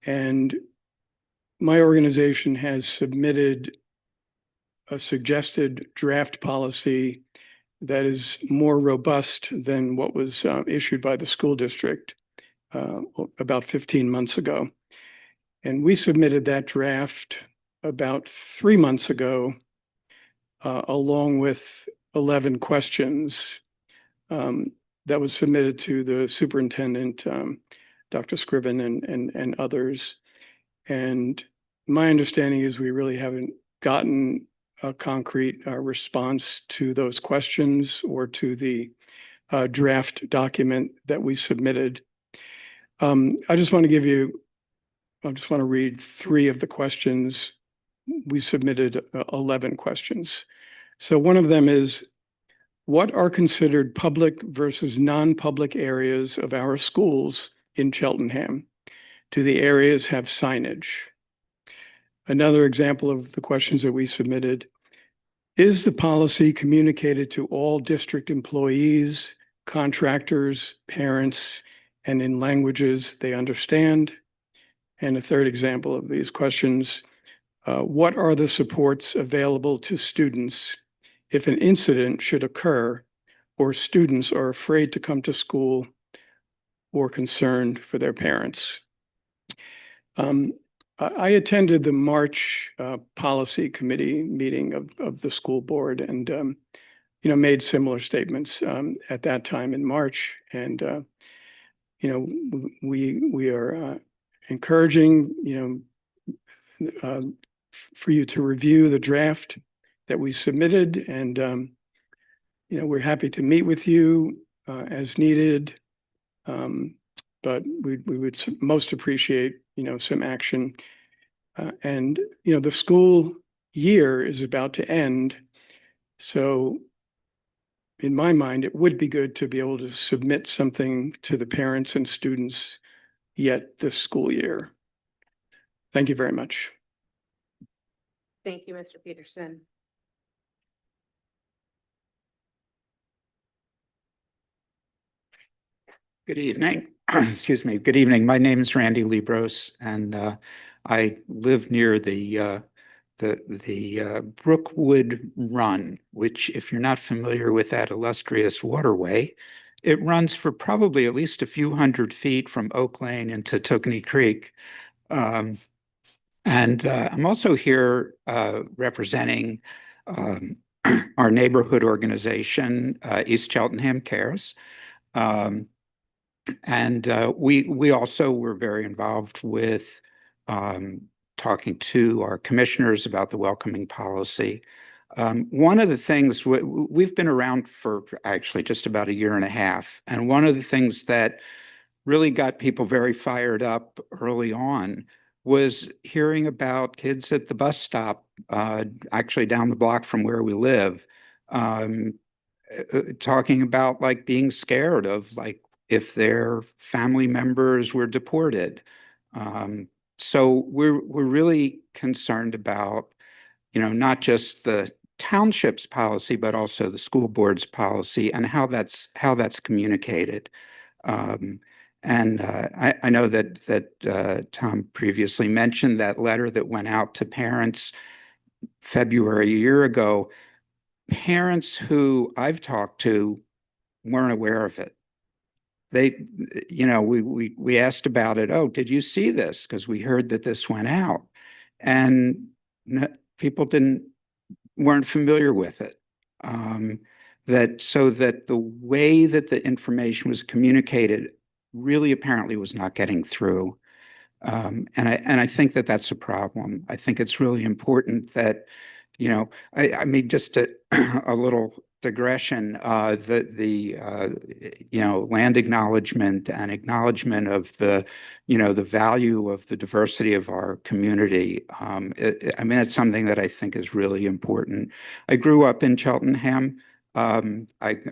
And my organization has submitted a suggested draft policy that is more robust than what was issued by the school district about 15 months ago. And we submitted that draft about 3 months ago, along with 11 questions that was submitted to the superintendent, Dr. Scriven and others. And my understanding is we really haven't gotten a concrete response to those questions or to the draft document that we submitted. I just want to read 3 of the questions. We submitted 11 questions. So one of them is, what are considered public versus non-public areas of our schools in Cheltenham? Do the areas have signage? Another example of the questions that we submitted, is the policy communicated to all district employees, contractors, parents, and in languages they understand? And a third example of these questions, what are the supports available to students if an incident should occur or students are afraid to come to school or concerned for their parents. I attended the March Policy Committee meeting of the school board and, made similar statements at that time in March. And, we are encouraging, for you to review the draft that we submitted. And, we're happy to meet with you as needed. But we would most appreciate, some action. And, the school year is about to end. So in my mind, it would be good to be able to submit something to the parents and students yet this school year. Thank you very much. Thank you, Mr. Peterson. Good evening. Excuse me. Good evening. My name is Randy Libros, and I live near the Brookwood Run, which, if you're not familiar with that illustrious waterway, it runs for probably at least a few hundred feet from Oak Lane into Tookaney Creek. And I'm also here representing our neighborhood organization, East Cheltenham Cares. And we also were very involved with talking to our commissioners about the welcoming policy. One of the things, we've been around for actually just about a year and a half. And one of the things that really got people very fired up early on was hearing about kids at the bus stop, actually down the block from where we live, talking about like being scared of like if their family members were deported. So we're really concerned about, not just the township's policy, but also the school board's policy and how that's communicated. And I know that Tom previously mentioned that letter that went out to parents February a year ago. Parents who I've talked to weren't aware of it. They, we asked about it. Oh, did you see this? Because we heard that this went out, and people weren't familiar with it. So that the way that the information was communicated really apparently was not getting through. And I think that that's a problem. I think it's really important that, I mean, just a little digression, land acknowledgement and acknowledgement of the value of the diversity of our community. I mean, it's something that I think is really important. I grew up in Cheltenham. I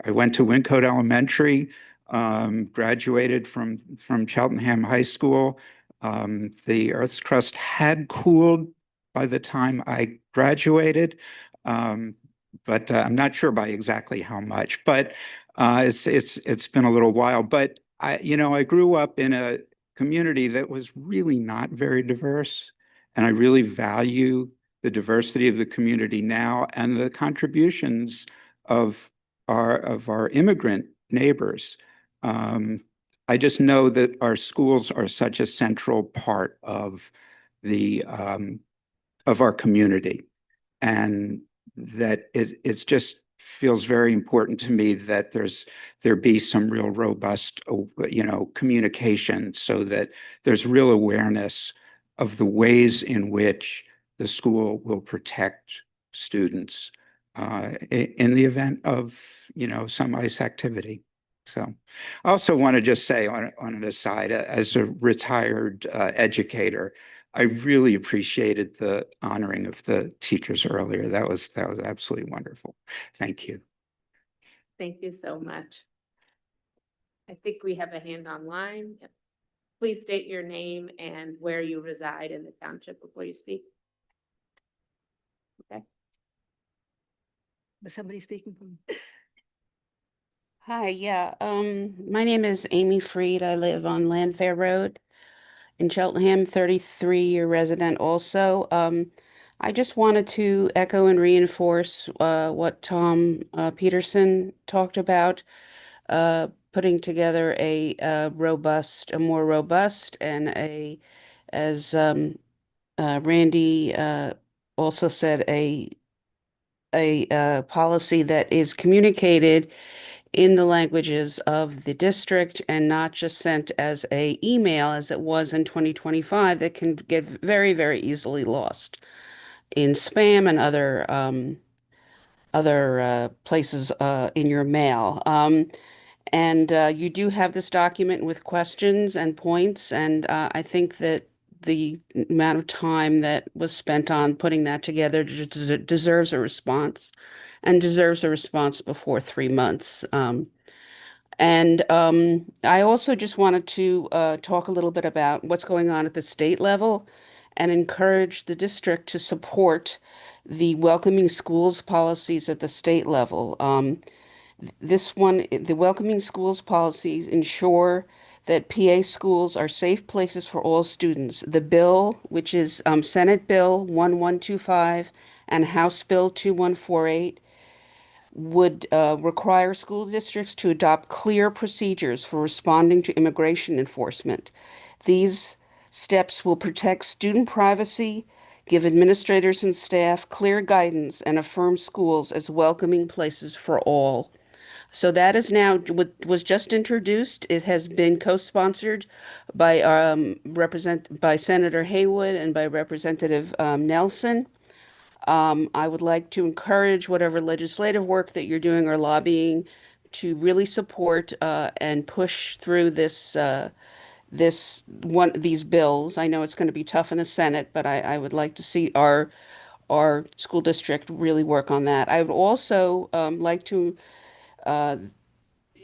went to Wyncote Elementary, graduated from Cheltenham High School. The Earth's crust had cooled by the time I graduated. But I'm not sure by exactly how much, but it's been a little while. But I grew up in a community that was really not very diverse, and I really value the diversity of the community now and the contributions of our immigrant neighbors. I just know that our schools are such a central part of our community, and that it just feels very important to me that there be some real robust, communication, so that there's real awareness of the ways in which the school will protect students in the event of, some ICE activity. So I also want to just say on an aside, as a retired educator, I really appreciated the honoring of the teachers earlier. That was absolutely wonderful. Thank you. Thank you so much. I think we have a hand online. Yep. Please state your name and where you reside in the township before you speak. Okay. Was somebody speaking from? Hi, yeah. My name is Amy Freed. I live on Landfair Road in Cheltenham, 33-year resident also. I just wanted to echo and reinforce what Tom Peterson talked about, putting together a more robust and as Randy also said, a policy that is communicated in the languages of the district and not just sent as a email as it was in 2025 that can get very, very easily lost in spam and other places in your mail. And you do have this document with questions and points, and I think that the amount of time that was spent on putting that together deserves a response and deserves a response before 3 months. I also just wanted to talk a little bit about what's going on at the state level and encourage the district to support the welcoming schools policies at the state level. The welcoming schools policies ensure that PA schools are safe places for all students. The bill, which is Senate Bill 1125 and House Bill 2148, would require school districts to adopt clear procedures for responding to immigration enforcement. These steps will protect student privacy, give administrators and staff clear guidance, and affirm schools as welcoming places for all. So that is now was just introduced. It has been co-sponsored by by Senator Haywood and by Representative Nelson. I would like to encourage whatever legislative work that you're doing or lobbying to really support and push through these bills. I know it's going to be tough in the Senate, but I would like to see our school district really work on that. I would also like to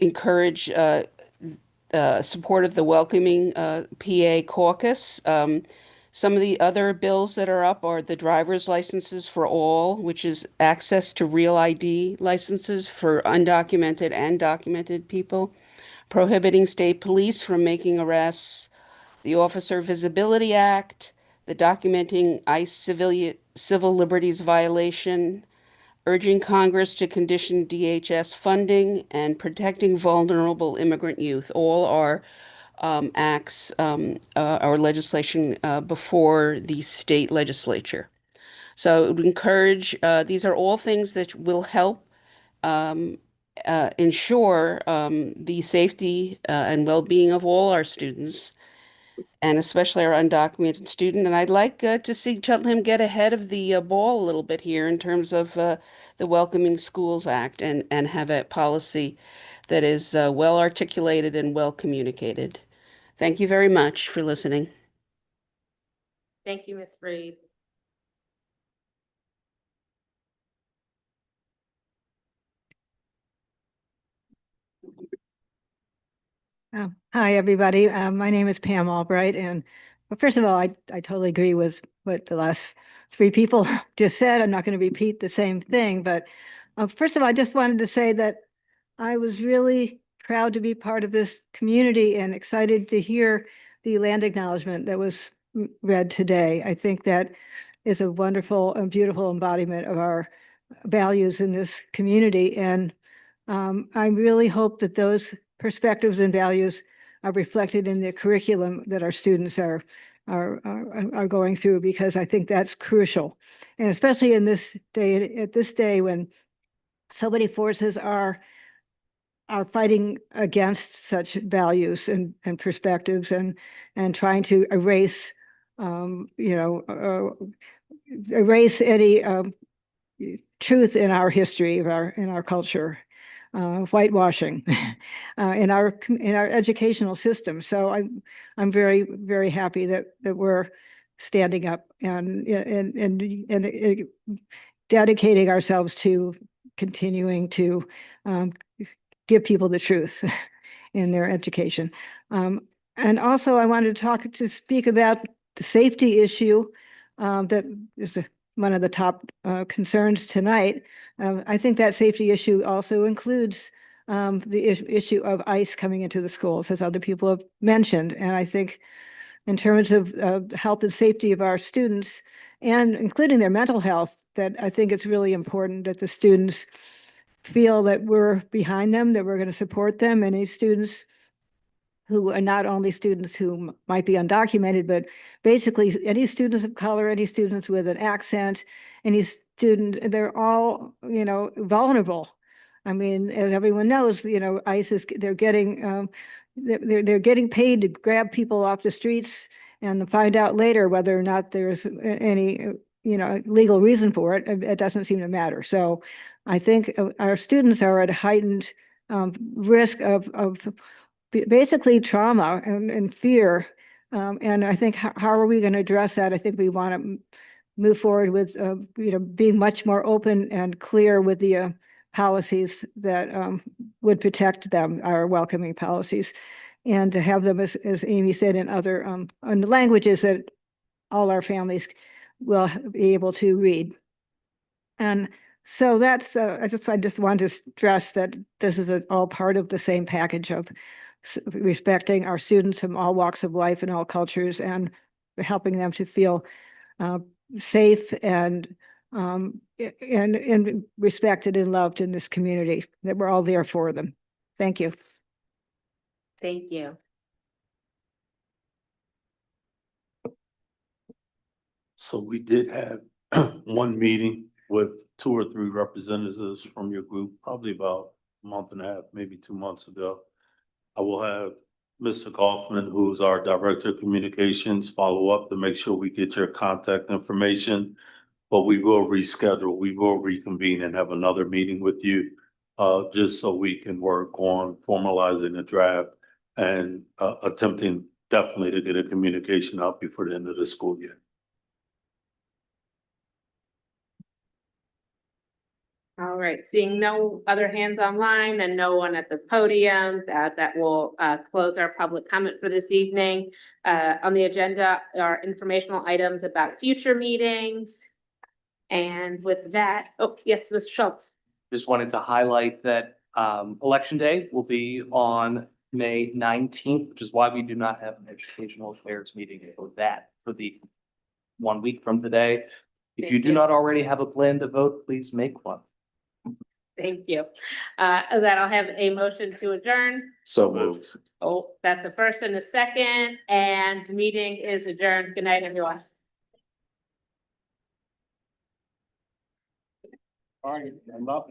encourage support of the welcoming PA caucus. Some of the other bills that are up are the driver's licenses for all, which is access to real ID licenses for undocumented and documented people, prohibiting state police from making arrests, the Officer Visibility Act, the Documenting ICE Civil Liberties Violation, urging Congress to condition DHS funding, and protecting vulnerable immigrant youth. All are acts or legislation before the state legislature. So it would encourage, these are all things that will help ensure the safety and well-being of all our students, and especially our undocumented student. And I'd like to see Cheltenham get ahead of the ball a little bit here in terms of the Welcoming Schools Act and have a policy that is well articulated and well communicated. Thank you very much for listening. Thank you, Ms. Freed. Hi, everybody. My name is Pam Albright, and first of all, I totally agree with what the last three people just said. I'm not going to repeat the same thing, but first of all, I just wanted to say that I was really proud to be part of this community and excited to hear the land acknowledgement that was read today. I think that is a wonderful and beautiful embodiment of our values in this community, and I really hope that those perspectives and values are reflected in the curriculum that our students are going through, because I think that's crucial. And especially in this day, at this day when so many forces are fighting against such values and perspectives and trying to erase, erase any truth in our history, in our culture. Whitewashing in our educational system. So I'm very, very happy that we're standing up and dedicating ourselves to continuing to give people the truth in their education. And also I wanted to speak about the safety issue that is one of the top concerns tonight. I think that safety issue also includes the issue of ICE coming into the schools, as other people have mentioned. And I think in terms of health and safety of our students and including their mental health, that I think it's really important that the students feel that we're behind them, that we're going to support them. Any students who are not only students who might be undocumented, but basically any students of color, any students with an accent, any student, they're all, you know, vulnerable. I mean, as everyone knows, you know, ICE is, they're getting paid to grab people off the streets and find out later whether or not there's any, you know, legal reason for it. It doesn't seem to matter. So I think our students are at a heightened risk of basically trauma and fear. And I think how are we going to address that? I think we want to move forward with, you know, being much more open and clear with the policies that would protect them, our welcoming policies, and to have them, as Amy said, in other in the languages that all our families will be able to read. And so that's, I just want to stress that this is all part of the same package of respecting our students from all walks of life and all cultures and helping them to feel safe and respected and loved in this community, that we're all there for them. Thank you. Thank you. So we did have one meeting with 2 or 3 representatives from your group, probably about a month and a half, maybe 2 months ago. I will have Mr. Kaufman, who's our Director of Communications, follow up to make sure we get your contact information. But we will reschedule, we will reconvene and have another meeting with you, just so we can work on formalizing a draft and attempting definitely to get a communication out before the end of the school year. All right, seeing no other hands online and no one at the podium, that will close our public comment for this evening. On the agenda are informational items about future meetings. And with that, oh, yes, Mr. Schultz. Just wanted to highlight that Election Day will be on May 19th, which is why we do not have an educational affairs meeting for the 1 week from today. If you do not already have a plan to vote, please make one. Thank you. That I'll have a motion to adjourn. So moved. Oh, that's a first and a second, and the meeting is adjourned. Good night, everyone. All right, I'm not.